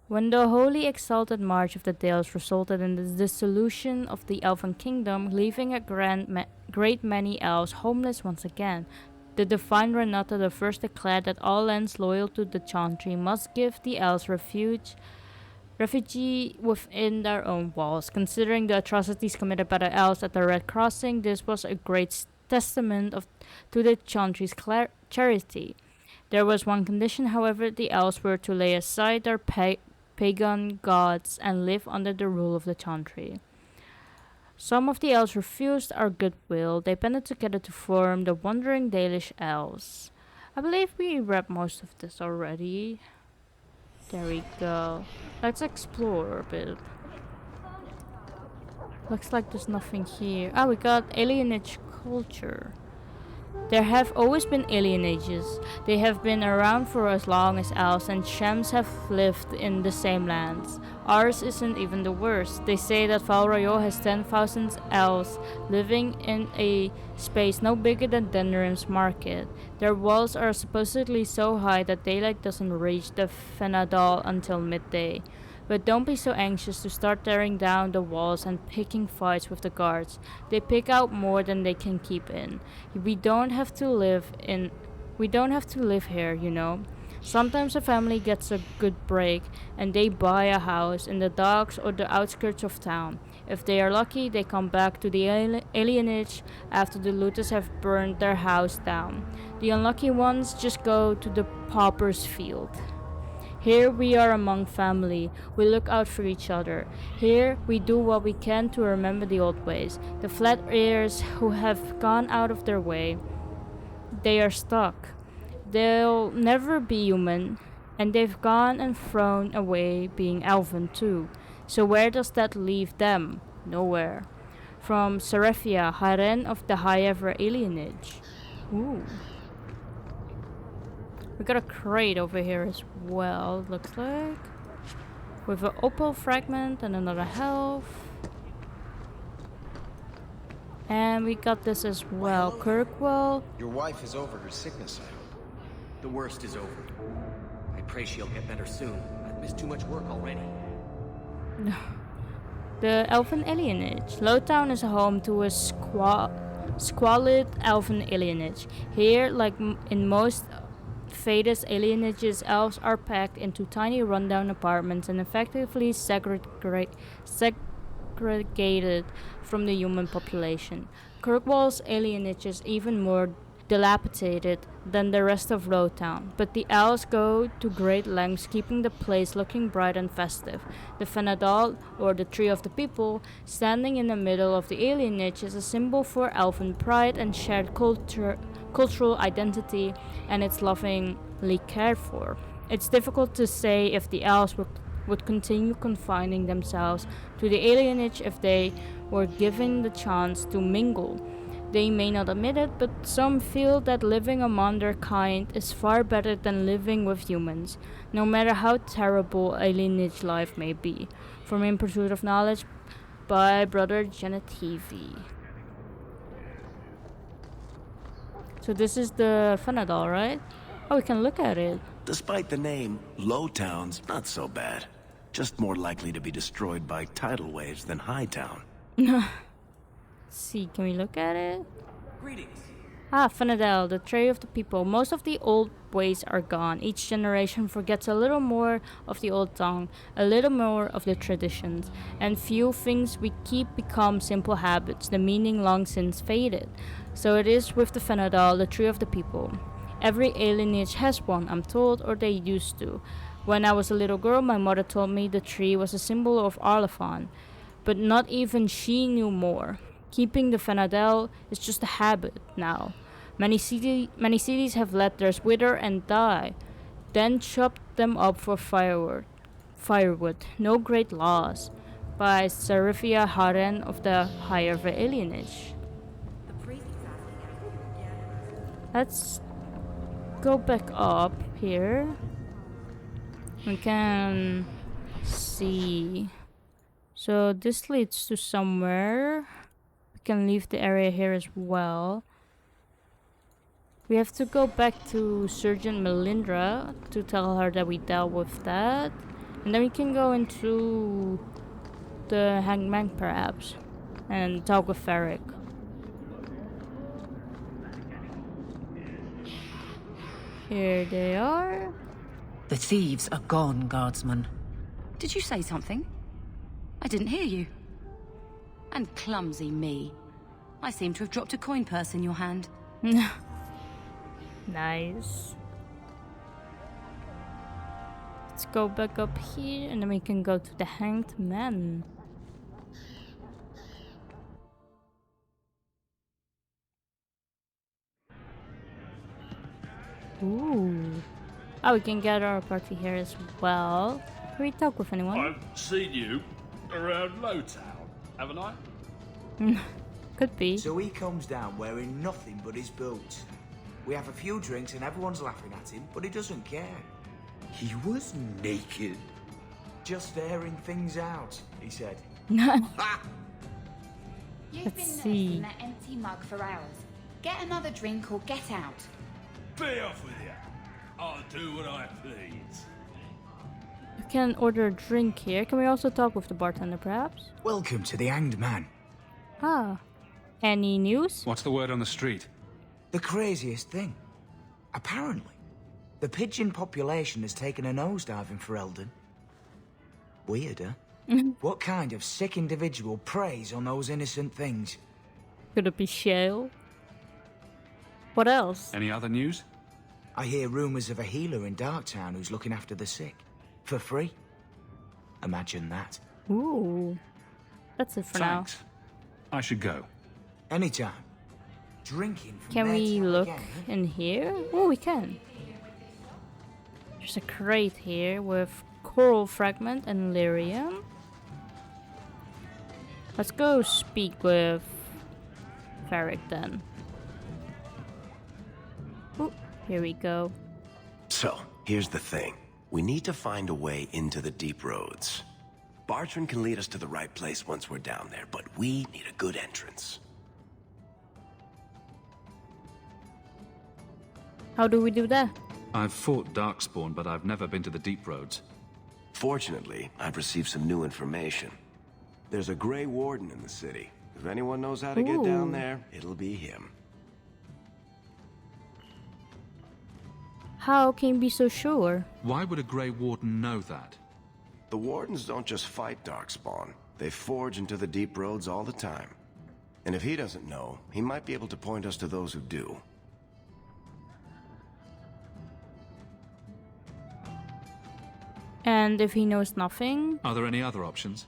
S1: When the holy exalted march of the Dales resulted in the dissolution of the elven kingdom, leaving a great many elves homeless once again, the divine Renata the First declared that all lands loyal to the Chantry must give the elves refugee within their own walls. Considering the atrocities committed by the elves at the Red Crossing, this was a great testament to the Chantry's charity. There was one condition, however: the elves were to lay aside their pagan gods and live under the rule of the Chantry. Some of the elves refused our goodwill. They banded together to form the Wandering Dalish Elves. I believe we read most of this already. There we go. Let's explore a bit. Looks like there's nothing here. Ah, we got alienage culture. There have always been alienages. They have been around for as long as elves and Shams have lived in the same lands. Ours isn't even the worst. They say that Val Royal has 10,000 elves living in a space no bigger than Denrim's market. Their walls are supposedly so high that daylight doesn't reach the Fenadal until midday. But don't be so anxious to start tearing down the walls and picking fights with the guards. They pick out more than they can keep in. We don't have to live here, you know. Sometimes a family gets a good break and they buy a house in the docks or the outskirts of town. If they are lucky, they come back to the alienage after the looters have burned their house down. The unlucky ones just go to the pauper's field. Here we are among family. We look out for each other. Here we do what we can to remember the old ways. The flat ears who have gone out of their way, they are stuck. They'll never be human, and they've gone and thrown away being elven too. So where does that leave them? Nowhere. From Serefia, Haren of the High Ever alienage. Ooh. We got a crate over here as well, looks like. With an opal fragment and another health. And we got this as well. Kirkwell.
S9: Your wife is over her sickness, I hope.
S22: The worst is over. I pray she'll get better soon. I've missed too much work already.
S1: The Elven Alienage. Lowtown is home to a squalid Elven Alienage. Here, like in most Thedas alienages, elves are packed into tiny rundown apartments and effectively segregated from the human population. Kirkwall's alienage is even more dilapidated than the rest of Lowtown, but the elves go to great lengths keeping the place looking bright and festive. The Fanadal, or the Tree of the People, standing in the middle of the alienage, is a symbol for elven pride and shared cultural identity, and it's lovingly cared for. It's difficult to say if the elves would continue confining themselves to the alienage if they were given the chance to mingle. They may not admit it, but some feel that living among their kind is far better than living with humans, no matter how terrible alienage life may be. From In Pursuit of Knowledge by Brother Genetivi. So this is the Fanadal, right? Oh, we can look at it.
S6: Despite the name, Lowtown's not so bad. Just more likely to be destroyed by tidal waves than Hightown.
S1: See, can we look at it?
S22: Greetings.
S1: Ah, Fanadal, the Tree of the People. Most of the old ways are gone. Each generation forgets a little more of the old tongue, a little more of the traditions, and few things we keep become simple habits, the meaning long since faded. So it is with the Fanadal, the Tree of the People. Every alienage has one, I'm told, or they used to. When I was a little girl, my mother told me the tree was a symbol of Arlefan, but not even she knew more. Keeping the Fanadal is just a habit now. Many cities have let theirs wither and die, then chopped them up for firewood. No great loss. By Sarifia Haren of the Higher Alienage. Let's go back up here. We can see. So this leads to somewhere. We can leave the area here as well. We have to go back to Surgeon Melindra to tell her that we dealt with that. And then we can go into the Hangman perhaps and talk with Varric. Here they are.
S4: The thieves are gone, guardsman.
S21: Did you say something? I didn't hear you. And clumsy me. I seem to have dropped a coin purse in your hand.
S1: Nice. Let's go back up here and then we can go to the Hanged Man. Ooh. Oh, we can gather our party here as well. Can we talk with anyone?
S23: I've seen you around Lowtown, haven't I?
S1: Could be.
S24: So he comes down wearing nothing but his boots. We have a few drinks and everyone's laughing at him, but he doesn't care. He was naked. Just airing things out, he said.
S5: You've
S1: Let's
S5: been
S1: see.
S5: nursing that empty mug for hours. Get another drink or get out.
S23: Be off with you. I'll do what I please.
S1: We can order a drink here. Can we also talk with the bartender perhaps?
S24: Welcome to the Hanged Man.
S1: Ah. Any news?
S3: What's the word on the street?
S24: The craziest thing. Apparently, the pigeon population has taken a nosedive in Ferelden. Weird, huh? What kind of sick individual preys on those innocent things?
S1: Could it be Shale? What else?
S3: Any other news?
S24: I hear rumors of a healer in Darktown who's looking after the sick. For free. Imagine that.
S1: Ooh. That's it for
S3: Thanks. I should go.
S24: Anytime. Drinking from
S1: Can
S24: there
S1: we
S24: till
S1: look
S24: again.
S1: in here? Oh, we can. There's a crate here with coral fragment and lyrium. Let's go speak with Varric then. Ooh, here we go.
S6: So, here's the thing. We need to find a way into the deep roads. Bartrand can lead us to the right place once we're down there, but we need a good entrance.
S1: How do we do that?
S3: I've fought Darkspawn, but I've never been to the deep roads.
S6: Fortunately, I've received some new information. There's a Grey Warden in the city. If anyone knows how to get down there, it'll be him.
S1: How can you be so sure?
S3: Why would a Grey Warden know that?
S6: The Wardens don't just fight Darkspawn. They forge into the deep roads all the time. And if he doesn't know, he might be able to point us to those who do.
S1: And if he knows nothing?
S3: Are there any other options?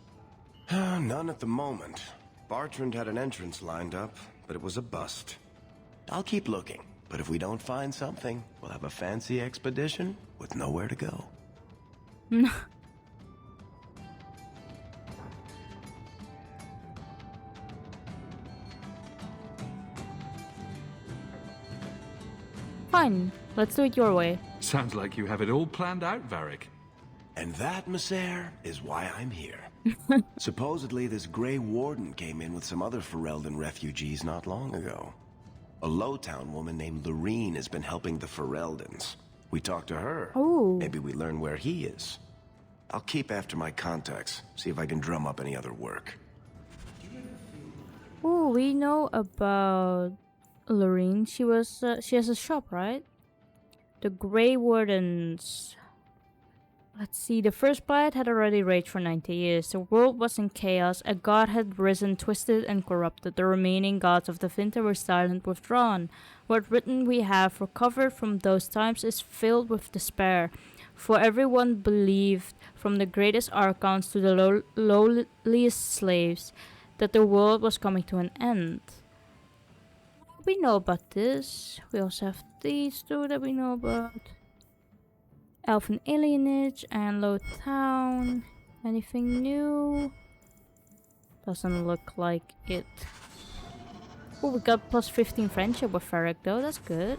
S6: None at the moment. Bartrand had an entrance lined up, but it was a bust. I'll keep looking, but if we don't find something, we'll have a fancy expedition with nowhere to go.
S1: Fine, let's do it your way.
S3: Sounds like you have it all planned out, Varric.
S6: And that, Messer, is why I'm here. Supposedly, this Grey Warden came in with some other Ferelden refugees not long ago. A Lowtown woman named Lorene has been helping the Fereldans. We talked to her.
S1: Ooh.
S6: Maybe we learn where he is. I'll keep after my contacts, see if I can drum up any other work.
S1: Ooh, we know about Lorene. She has a shop, right? The Grey Wardens. Let's see, the first blight had already raged for 90 years. The world was in chaos. A god had risen, twisted and corrupted. The remaining gods of the Vinter were silent, withdrawn. What written we have recovered from those times is filled with despair. For everyone believed, from the greatest archons to the lowliest slaves, that the world was coming to an end. We know about this. We also have these two that we know about. Elfin Alienage and Lowtown. Anything new? Doesn't look like it. Oh, we got plus 15 friendship with Varric though, that's good.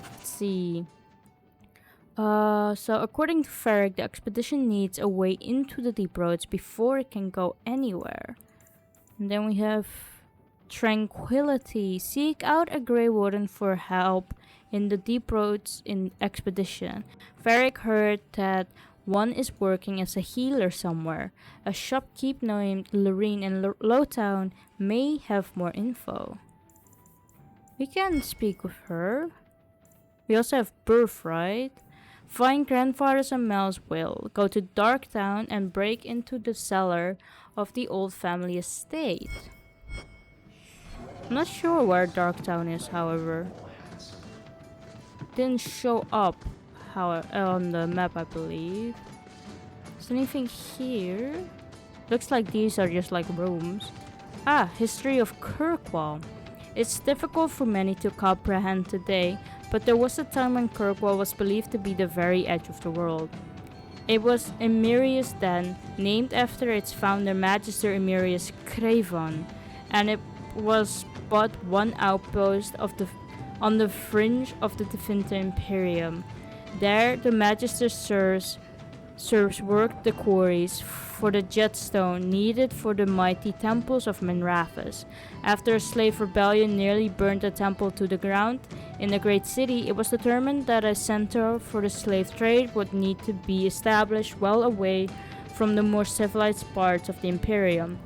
S1: Let's see. So according to Varric, the expedition needs a way into the deep roads before it can go anywhere. And then we have Tranquility. Seek out a Grey Warden for help in the deep roads in expedition. Varric heard that one is working as a healer somewhere. A shopkeep named Lorene in Lowtown may have more info. We can speak with her. We also have Birthright. Find Grandfather's and Mel's will. Go to Darktown and break into the cellar of the old family estate. I'm not sure where Darktown is, however. Didn't show up on the map, I believe. Is there anything here? Looks like these are just like rooms. Ah, history of Kirkwall. It's difficult for many to comprehend today, but there was a time when Kirkwall was believed to be the very edge of the world. It was Emirius then, named after its founder Magister Emirius Craven, and it was but one outpost on the fringe of the Definter Imperium. There, the Magister serfs worked the quarries for the jetstone needed for the mighty temples of Menrathis. After a slave rebellion nearly burned the temple to the ground in the great city, it was determined that a center for the slave trade would need to be established well away from the more civilized parts of the Imperium.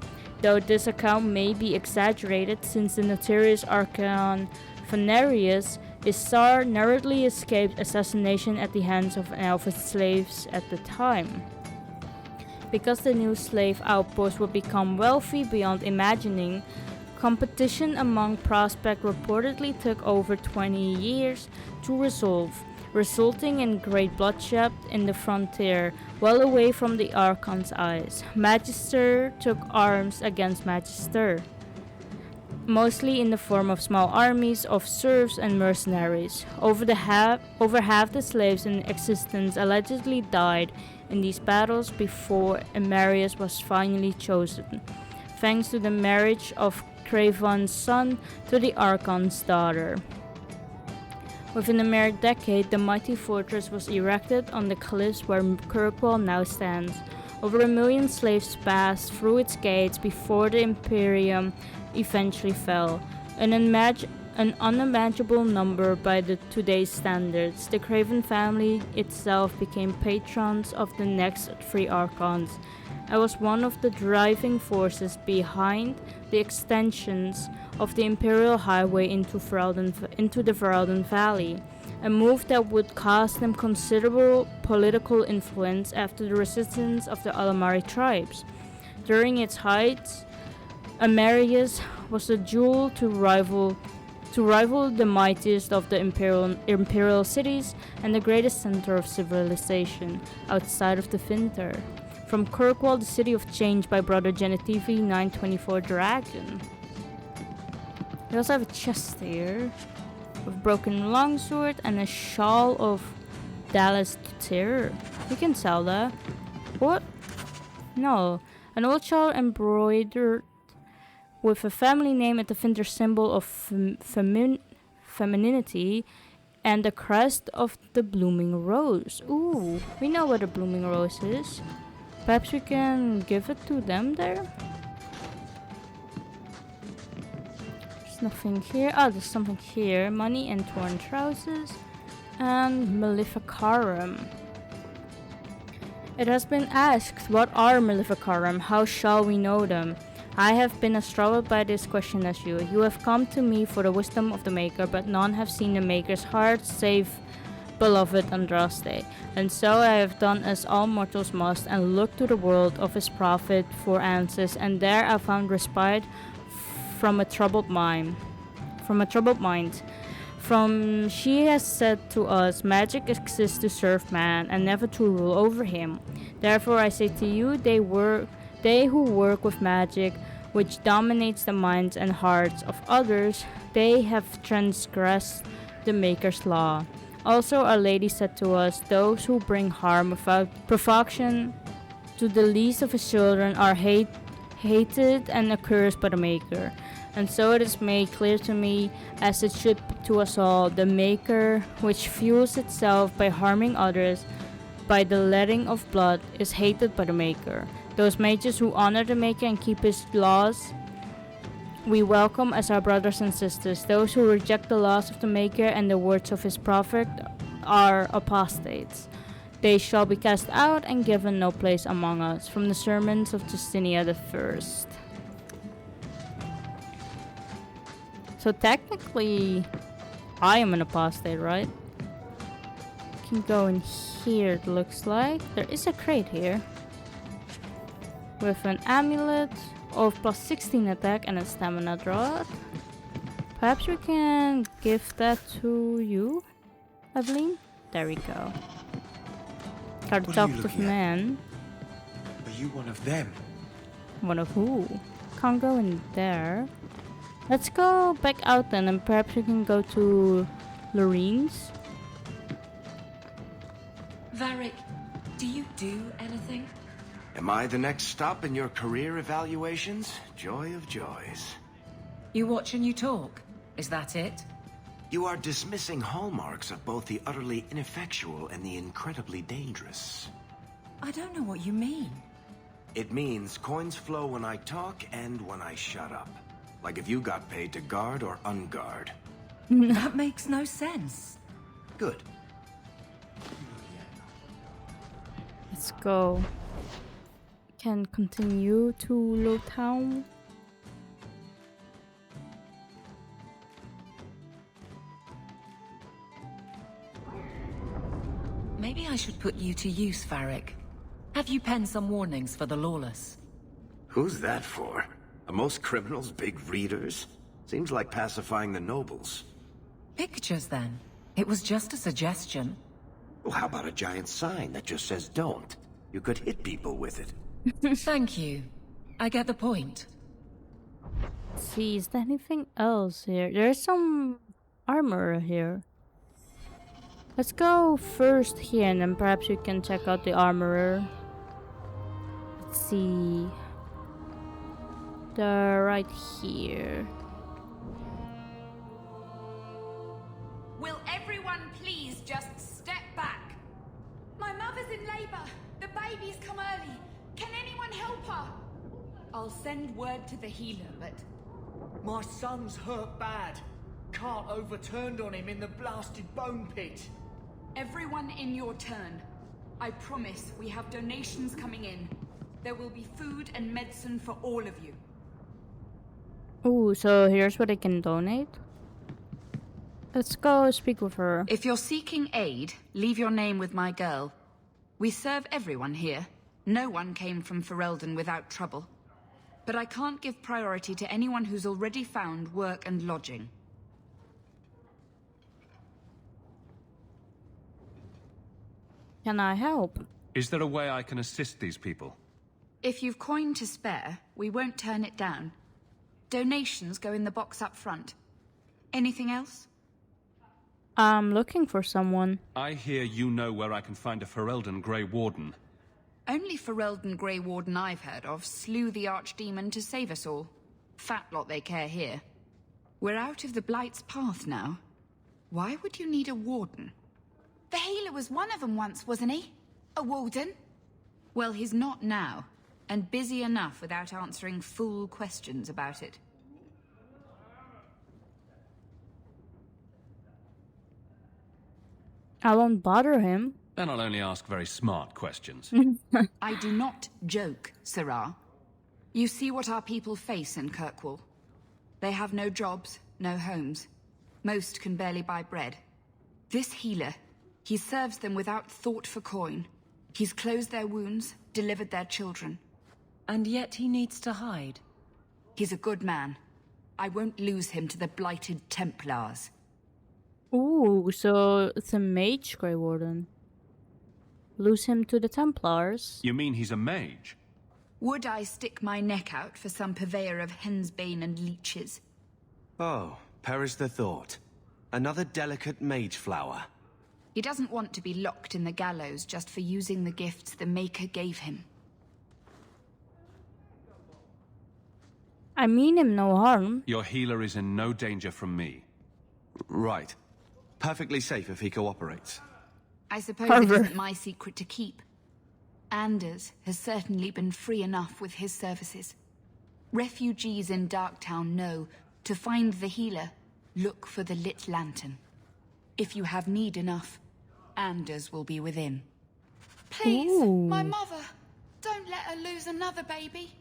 S1: Though this account may be exaggerated, since the notorious Archon Phanarius, Isar narrowly escaped assassination at the hands of elven slaves at the time. Because the new slave outpost would become wealthy beyond imagining, competition among prospects reportedly took over 20 years to resolve, resulting in great bloodshed in the frontier, well away from the Archon's eyes. Magister took arms against Magister, mostly in the form of small armies of serfs and mercenaries. Over half the slaves in existence allegedly died in these battles before Emirius was finally chosen, thanks to the marriage of Craven's son to the Archon's daughter. Within a mere decade, the mighty fortress was erected on the cliffs where Kirkwall now stands. Over 1 million slaves passed through its gates before the Imperium eventually fell. An unimaginable number by today's standards. The Craven family itself became patrons of the next 3 Archons. I was one of the driving forces behind the extensions of the Imperial Highway into the Ferelden Valley, a move that would cost them considerable political influence after the resistance of the Alamari tribes. During its height, Amerius was a jewel to rival the mightiest of the imperial cities and the greatest center of civilization outside of the Finter. From Kirkwall, the City of Change by Brother Genetivi 924 Dragon. We also have a chest here with broken longsword and a shawl of Dallas Terror. We can sell that. What? No. An old shawl embroidered with a family name at the Finter symbol of femininity and the crest of the blooming rose. Ooh, we know what a blooming rose is. Perhaps we can give it to them there? There's nothing here. Oh, there's something here. Money and torn trousers. And Maleficarum. It has been asked, what are Maleficarum? How shall we know them? I have been as troubled by this question as you. You have come to me for the wisdom of the Maker, but none have seen the Maker's heart save beloved Andraste. And so I have done as all mortals must, and looked to the world of his prophet for answers, and there I found respite from a troubled mind. From she has said to us, magic exists to serve man, and never to rule over him. Therefore I say to you, they who work with magic, which dominates the minds and hearts of others, they have transgressed the Maker's law. Also Our Lady said to us, those who bring harm without provocation to the least of his children are hated and accursed by the Maker. And so it is made clear to me, as it should to us all, the Maker, which fuels itself by harming others, by the letting of blood, is hated by the Maker. Those mages who honor the Maker and keep his laws, we welcome as our brothers and sisters. Those who reject the laws of the Maker and the words of his prophet are apostates. They shall be cast out and given no place among us. From the sermons of Justinia the First. So technically, I am an apostate, right? Can go in here, it looks like. There is a crate here. With an amulet of plus 16 attack and a stamina drought. Perhaps we can give that to you, Evelyn? There we go. Cartographers man.
S18: Are you one of them?
S1: One of who? Can't go in there. Let's go back out then, and perhaps we can go to Lorene's.
S4: Varric, do you do anything?
S6: Am I the next stop in your career evaluations? Joy of joys.
S4: You watch and you talk. Is that it?
S6: You are dismissing hallmarks of both the utterly ineffectual and the incredibly dangerous.
S4: I don't know what you mean.
S6: It means coins flow when I talk and when I shut up. Like if you got paid to guard or unguard.
S4: That makes no sense.
S6: Good.
S1: Let's go. Can continue to Lowtown.
S4: Maybe I should put you to use, Varric. Have you penned some warnings for the lawless?
S6: Who's that for? Are most criminals big readers? Seems like pacifying the nobles.
S4: Pictures, then. It was just a suggestion.
S6: Well, how about a giant sign that just says don't? You could hit people with it.
S4: Thank you. I get the point.
S1: Let's see, is there anything else here? There's some armor here. Let's go first here, and then perhaps we can check out the armorer. Let's see. They're right here.
S5: Will everyone please just step back. My mother's in labor. The baby's come early. Can anyone help her? I'll send word to the healer, but...
S12: My son's hurt bad. Cart overturned on him in the blasted bone pit.
S5: Everyone in your turn. I promise we have donations coming in. There will be food and medicine for all of you.
S1: Ooh, so here's what I can donate. Let's go speak with her.
S5: If you're seeking aid, leave your name with my girl. We serve everyone here. No one came from Ferelden without trouble. But I can't give priority to anyone who's already found work and lodging.
S1: Can I help?
S8: Is there a way I can assist these people?
S5: If you've coin to spare, we won't turn it down. Donations go in the box up front. Anything else?
S1: I'm looking for someone.
S8: I hear you know where I can find a Ferelden Grey Warden.
S5: Only Ferelden Grey Warden I've heard of slew the Archdemon to save us all. Fat lot they care here. We're out of the Blight's path now. Why would you need a warden?
S14: The healer was one of them once, wasn't he? A warden?
S5: Well, he's not now, and busy enough without answering fool questions about it.
S1: I won't bother him.
S8: Then I'll only ask very smart questions.
S5: I do not joke, Sirrah. You see what our people face in Kirkwall. They have no jobs, no homes. Most can barely buy bread. This healer, he serves them without thought for coin. He's closed their wounds, delivered their children.
S4: And yet he needs to hide.
S5: He's a good man. I won't lose him to the blighted Templars.
S1: Ooh, so it's a mage, Grey Warden. Lose him to the Templars?
S8: You mean he's a mage?
S5: Would I stick my neck out for some purveyor of hensbane and leeches?
S7: Oh, perish the thought. Another delicate mage flower.
S5: He doesn't want to be locked in the gallows just for using the gifts the Maker gave him.
S1: I mean him no harm.
S8: Your healer is in no danger from me.
S7: Right. Perfectly safe if he cooperates.
S5: I suppose it isn't my secret to keep. Anders has certainly been free enough with his services. Refugees in Darktown know to find the healer, look for the lit lantern. If you have need enough, Anders will be within.
S14: Please,
S1: Ooh.
S14: my mother. Don't let her lose another baby.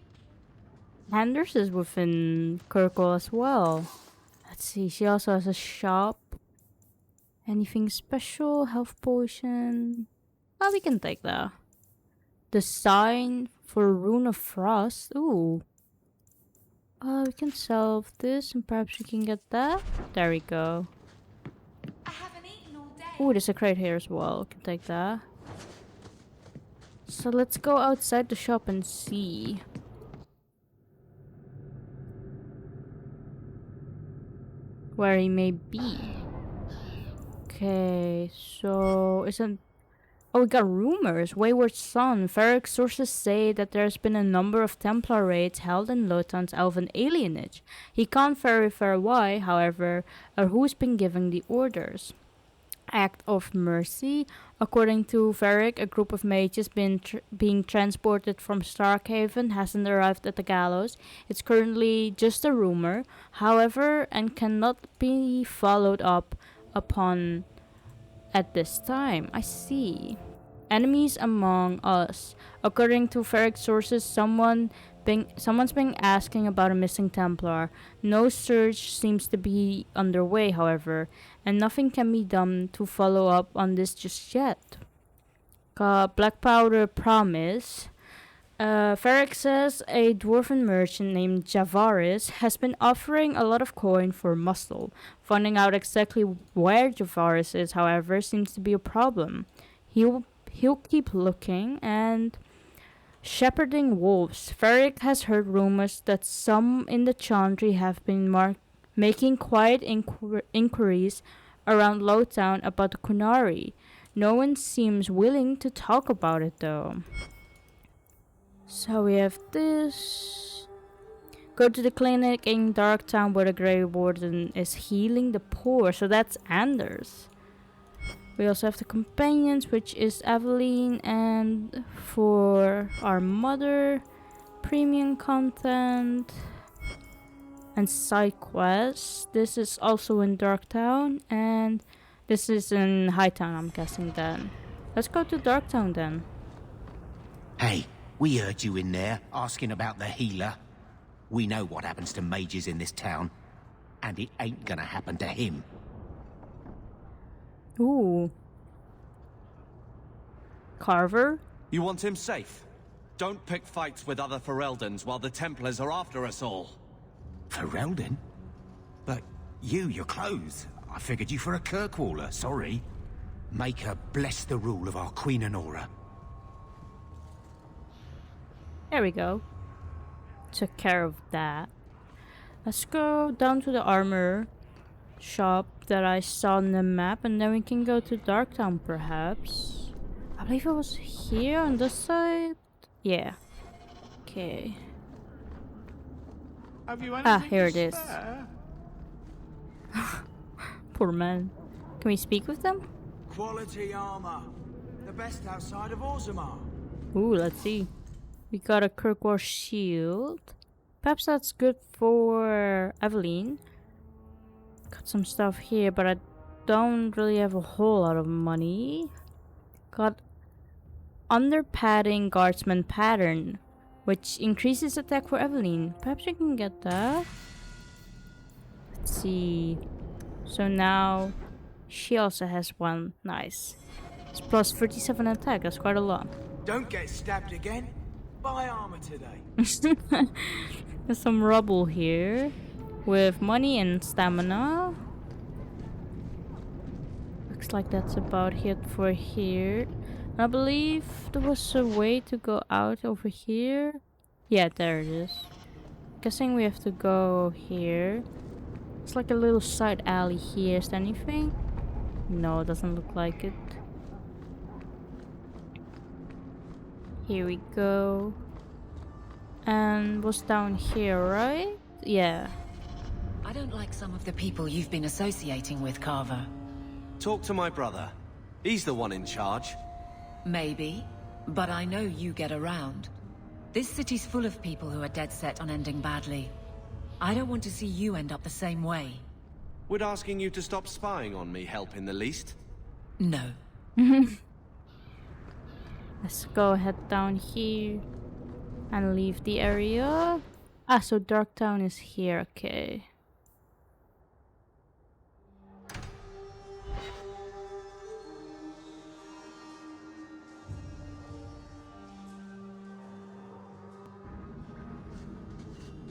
S1: Anders is within Kirkwall as well. Let's see, she also has a shop. Anything special? Health potion? Oh, we can take that. The sign for Rune of Frost. Ooh. We can sell this and perhaps we can get that. There we go.
S14: I haven't eaten all day.
S1: Ooh, there's a crate here as well. We can take that. So let's go outside the shop and see. Where he may be. Okay, so isn't... Oh, we got rumors. Wayward Son. Varric sources say that there's been a number of Templar raids held in Lowtown's elven alienage. He can't verify why, however, or who's been giving the orders. Act of Mercy. According to Varric, a group of mages being transported from Starkhaven hasn't arrived at the gallows. It's currently just a rumor, however, and cannot be followed up upon at this time. I see. Enemies among us. According to Varric sources, someone's been asking about a missing Templar. No search seems to be underway, however, and nothing can be done to follow up on this just yet. Black Powder Promise. Varric says a dwarven merchant named Javaris has been offering a lot of coin for muscle. Finding out exactly where Javaris is, however, seems to be a problem. He'll keep looking and shepherding wolves. Varric has heard rumors that some in the Chantry have been making quiet inquiries around Lowtown about the Kunari. No one seems willing to talk about it though. So we have this. Go to the clinic in Darktown where the Grey Warden is healing the poor. So that's Anders. We also have the companions, which is Aveline, and for our mother, premium content and side quests. This is also in Darktown, and this is in Hightown, I'm guessing then. Let's go to Darktown then.
S11: Hey, we heard you in there asking about the healer. We know what happens to mages in this town, and it ain't gonna happen to him.
S1: Ooh. Carver?
S7: You want him safe? Don't pick fights with other Fereldans while the Templars are after us all.
S11: Ferelden? But you're clothes. I figured you for a Kirkwaller, sorry. Make her bless the rule of our Queen Honora.
S1: There we go. Took care of that. Let's go down to the armor shop that I saw on the map, and then we can go to Darktown perhaps. I believe it was here on this side. Yeah. Okay.
S15: Have you anything
S1: here
S15: to
S1: it is.
S15: spare?
S1: Poor man. Can we speak with them?
S24: Quality armor. The best outside of Orzammar.
S1: Ooh, let's see. We got a Kirkwall shield. Perhaps that's good for Aveline. Got some stuff here, but I don't really have a whole lot of money. Got under padding guardsman pattern, which increases attack for Aveline. Perhaps we can get that. Let's see. So now she also has one. Nice. It's plus 37 attack. That's quite a lot.
S24: Don't get stabbed again. Buy armor today.
S1: There's some rubble here with money and stamina. Looks like that's about it for here. I believe there was a way to go out over here. Yeah, there it is. Guessing we have to go here. It's like a little side alley here. Is there anything? No, it doesn't look like it. Here we go. And what's down here, right? Yeah.
S4: I don't like some of the people you've been associating with, Carver.
S7: Talk to my brother. He's the one in charge.
S4: Maybe, but I know you get around. This city's full of people who are dead set on ending badly. I don't want to see you end up the same way.
S7: Would asking you to stop spying on me help in the least?
S4: No.
S1: Let's go head down here and leave the area. Ah, so Darktown is here, okay.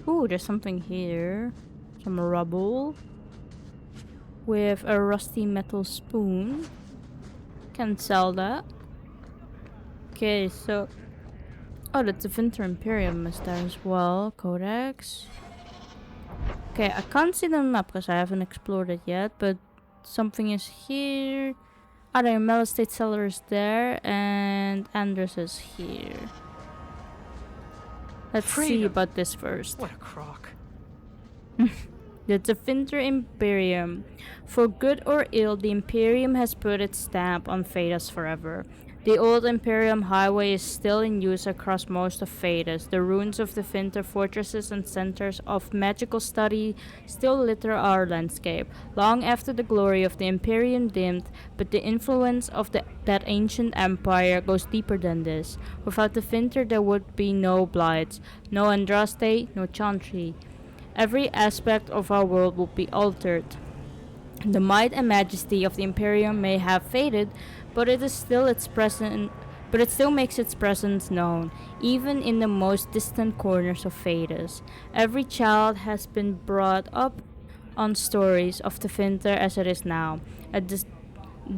S1: Ooh, there's something here. Some rubble. With a rusty metal spoon. Can sell that. Okay, so... Oh, that's the Winter Imperium is there as well. Codex. Okay, I can't see the map because I haven't explored it yet, but something is here. Ah, the Mel Estate Cellar is there, and Anders is here. Let's see about this first.
S12: What a crock.
S1: The Winter Imperium. For good or ill, the Imperium has put its stamp on Thedas forever. The old Imperium highway is still in use across most of Thedas. The ruins of the Winter fortresses and centers of magical study still litter our landscape, long after the glory of the Imperium dimmed, but the influence of that ancient empire goes deeper than this. Without the Winter there would be no Blights, no Andraste, no Chantry. Every aspect of our world would be altered. The might and majesty of the Imperium may have faded, but it still makes its presence known, even in the most distant corners of Thedas. Every child has been brought up on stories of the Winter as it is now, a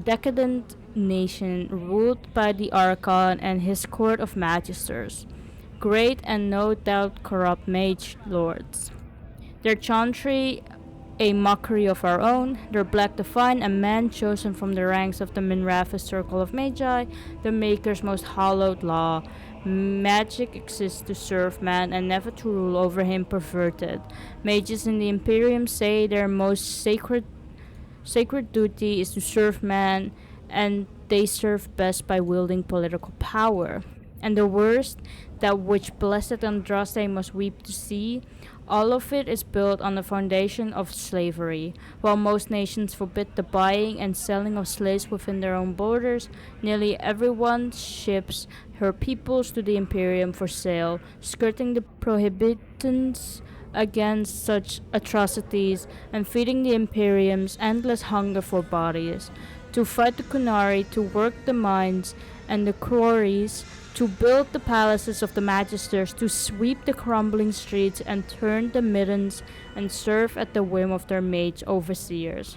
S1: decadent nation ruled by the Archon and his court of magisters, great and no doubt corrupt mage lords. Their chantry, a mockery of our own, their black divine, a man chosen from the ranks of the Minrathous Circle of Magi, the Maker's most hallowed law. Magic exists to serve man and never to rule over him perverted. Mages in the Imperium say their most sacred duty is to serve man and they serve best by wielding political power. And the worst, that which blessed Andraste must weep to see, all of it is built on the foundation of slavery. While most nations forbid the buying and selling of slaves within their own borders, nearly everyone ships her peoples to the Imperium for sale, skirting the prohibitions against such atrocities and feeding the Imperium's endless hunger for bodies. To fight the Kunari, to work the mines and the quarries, to build the palaces of the magisters, to sweep the crumbling streets and turn the middens and serve at the whim of their mage overseers.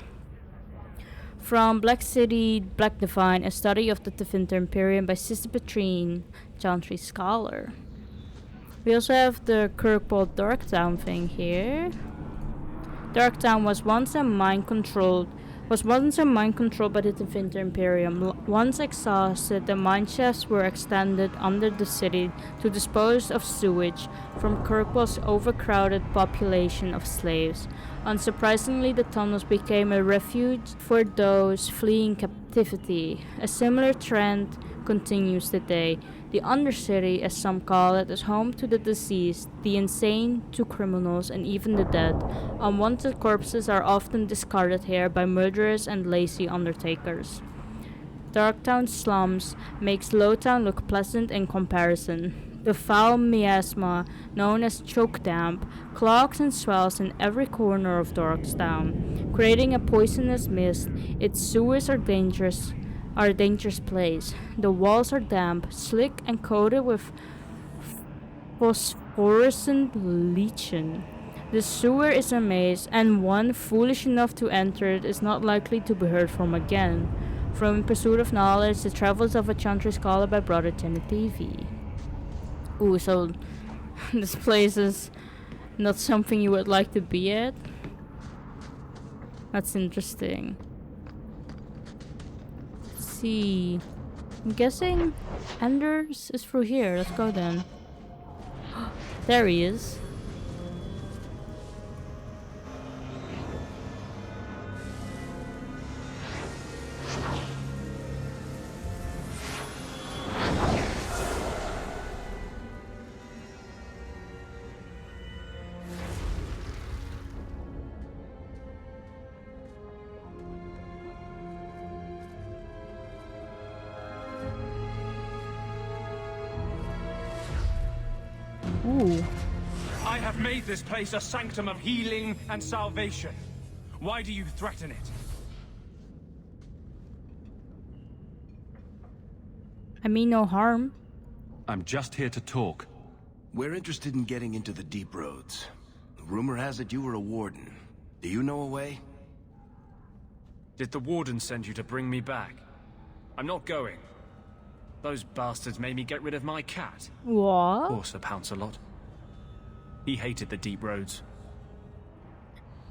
S1: From Black City, Black Divine, a study of the Tevinter Imperium by Sister Petrine, Chantry Scholar. We also have the Kirkwall Darktown thing here. Darktown was once a mind controlled by the Tevinter Imperium. Once exhausted, the mine shafts were extended under the city to dispose of sewage from Kirkwall's overcrowded population of slaves. Unsurprisingly, the tunnels became a refuge for those fleeing captivity. A similar trend continues today. The Undercity, as some call it, is home to the deceased, the insane, to criminals, and even the dead. Unwanted corpses are often discarded here by murderers and lazy undertakers. Darktown slums makes Lowtown look pleasant in comparison. The foul miasma, known as choke damp, clogs and swells in every corner of Darktown, creating a poisonous mist. Its sewers are a dangerous place. The walls are damp, slick, and coated with phosphorescent lichen. The sewer is a maze, and one foolish enough to enter it is not likely to be heard from again. From In Pursuit of Knowledge, The Travels of a Chantry Scholar by Brother TV. Ooh, so this place is not something you would like to be at? That's interesting. See. I'm guessing Anders is through here. Let's go then. There he is. Ooh.
S15: I have made this place a sanctum of healing and salvation. Why do you threaten it?
S1: I mean no harm.
S16: I'm just here to talk.
S6: We're interested in getting into the deep roads. Rumor has it you were a warden. Do you know a way?
S15: Did the warden send you to bring me back? I'm not going. Those bastards made me get rid of my cat.
S1: What?
S15: Poor Sir Pouncelot. He hated the deep roads.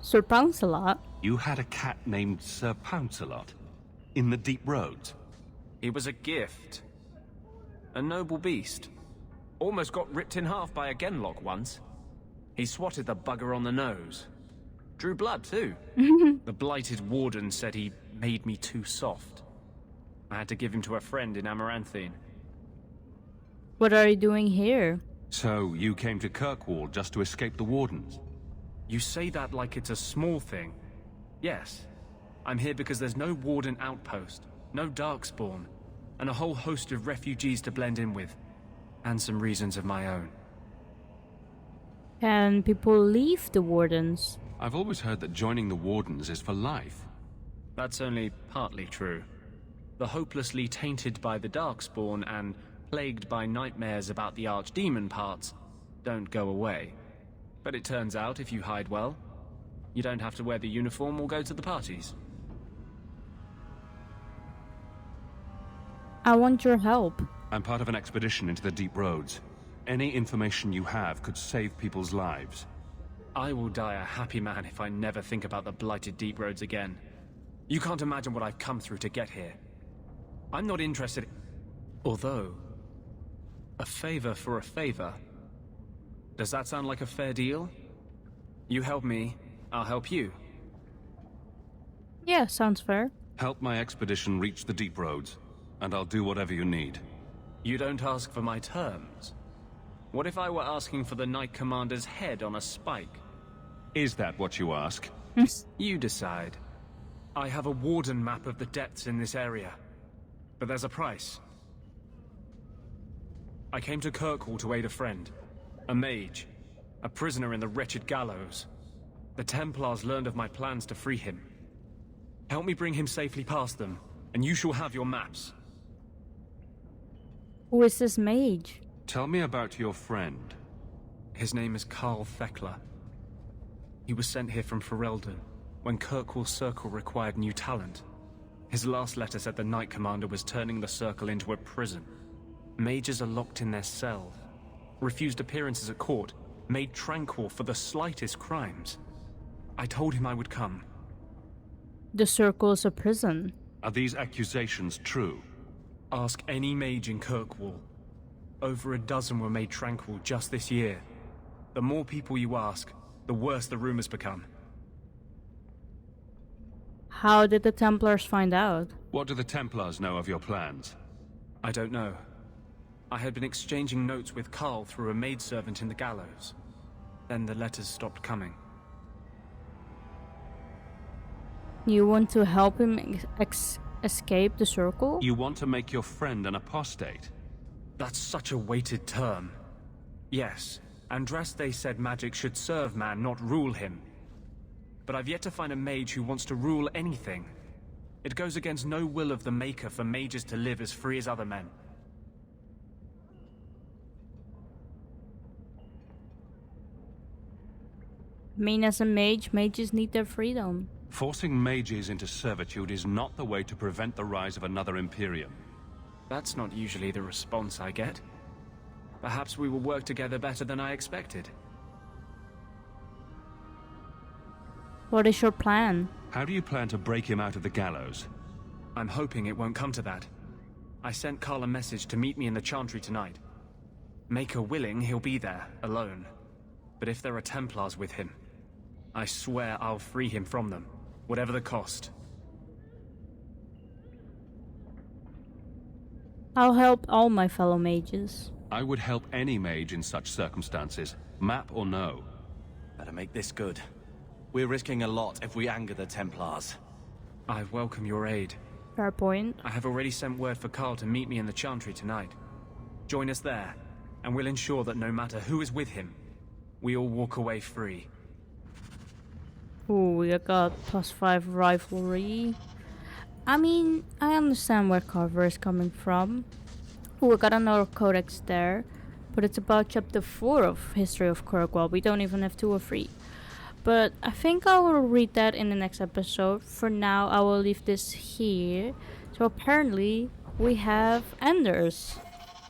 S1: Sir Pouncelot?
S16: You had a cat named Sir Pouncelot? In the deep roads?
S15: He was a gift. A noble beast. Almost got ripped in half by a genlock once. He swatted the bugger on the nose. Drew blood, too. The blighted warden said he made me too soft. I had to give him to a friend in Amaranthine.
S1: What are you doing here?
S16: So, you came to Kirkwall just to escape the wardens?
S15: You say that like it's a small thing. Yes. I'm here because there's no warden outpost, no darkspawn, and a whole host of refugees to blend in with. And some reasons of my own.
S1: Can people leave the wardens?
S16: I've always heard that joining the wardens is for life.
S15: That's only partly true. The hopelessly tainted by the Darkspawn and plagued by nightmares about the archdemon parts don't go away. But it turns out if you hide well, you don't have to wear the uniform or go to the parties.
S1: I want your help.
S16: I'm part of an expedition into the deep roads. Any information you have could save people's lives.
S15: I will die a happy man if I never think about the blighted deep roads again. You can't imagine what I've come through to get here. I'm not interested. Although, a favor for a favor. Does that sound like a fair deal? You help me, I'll help you.
S1: Yeah, sounds fair.
S16: Help my expedition reach the deep roads, and I'll do whatever you need.
S15: You don't ask for my terms? What if I were asking for the Knight Commander's head on a spike?
S16: Is that what you ask?
S15: You decide. I have a Warden map of the depths in this area, but there's a price. I came to Kirkwall to aid a friend, a mage, a prisoner in the wretched gallows. The Templars learned of my plans to free him. Help me bring him safely past them, and you shall have your maps.
S1: Who is this mage?
S16: Tell me about your friend.
S15: His name is Carl Thekla. He was sent here from Ferelden when Kirkwall Circle required new talent. His last letter said the Knight Commander was turning the Circle into a prison. Mages are locked in their cells, refused appearances at court, made tranquil for the slightest crimes. I told him I would come.
S1: The Circle is a prison.
S16: Are these accusations true?
S15: Ask any mage in Kirkwall. Over a dozen were made tranquil just this year. The more people you ask, the worse the rumors become.
S1: How did the Templars find out?
S16: What do the Templars know of your plans?
S15: I don't know. I had been exchanging notes with Carl through a maidservant in the gallows. Then the letters stopped coming.
S1: You want to help him escape the Circle?
S16: You want to make your friend an apostate?
S15: That's such a weighted term. Yes, Andraste said magic should serve man, not rule him. But I've yet to find a mage who wants to rule anything. It goes against no will of the Maker for mages to live as free as other men.
S1: I mean, as a mage, mages need their freedom.
S16: Forcing mages into servitude is not the way to prevent the rise of another Imperium.
S15: That's not usually the response I get. Perhaps we will work together better than I expected.
S1: What is your plan?
S16: How do you plan to break him out of the gallows?
S15: I'm hoping it won't come to that. I sent Carl a message to meet me in the Chantry tonight. Maker willing, he'll be there, alone. But if there are Templars with him, I swear I'll free him from them, whatever the cost.
S1: I'll help all my fellow mages.
S16: I would help any mage in such circumstances, map or no.
S7: Better make this good. We're risking a lot if we anger the Templars.
S15: I welcome your aid.
S1: Fair point.
S15: I have already sent word for Carl to meet me in the Chantry tonight. Join us there, and we'll ensure that no matter who is with him, we all walk away free.
S1: Ooh, we got +5 rivalry. I mean, I understand where Carver is coming from. Ooh, we got another codex there. But it's about chapter 4 of History of Kirkwall. We don't even have 2 or 3. But I think I will read that in the next episode. For now, I will leave this here. So apparently, we have Anders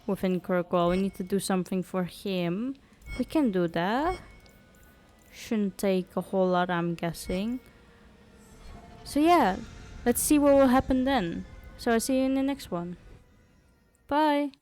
S1: within Kirkwall. We need to do something for him. We can do that. Shouldn't take a whole lot, I'm guessing. So yeah, let's see what will happen then. So I'll see you in the next one. Bye.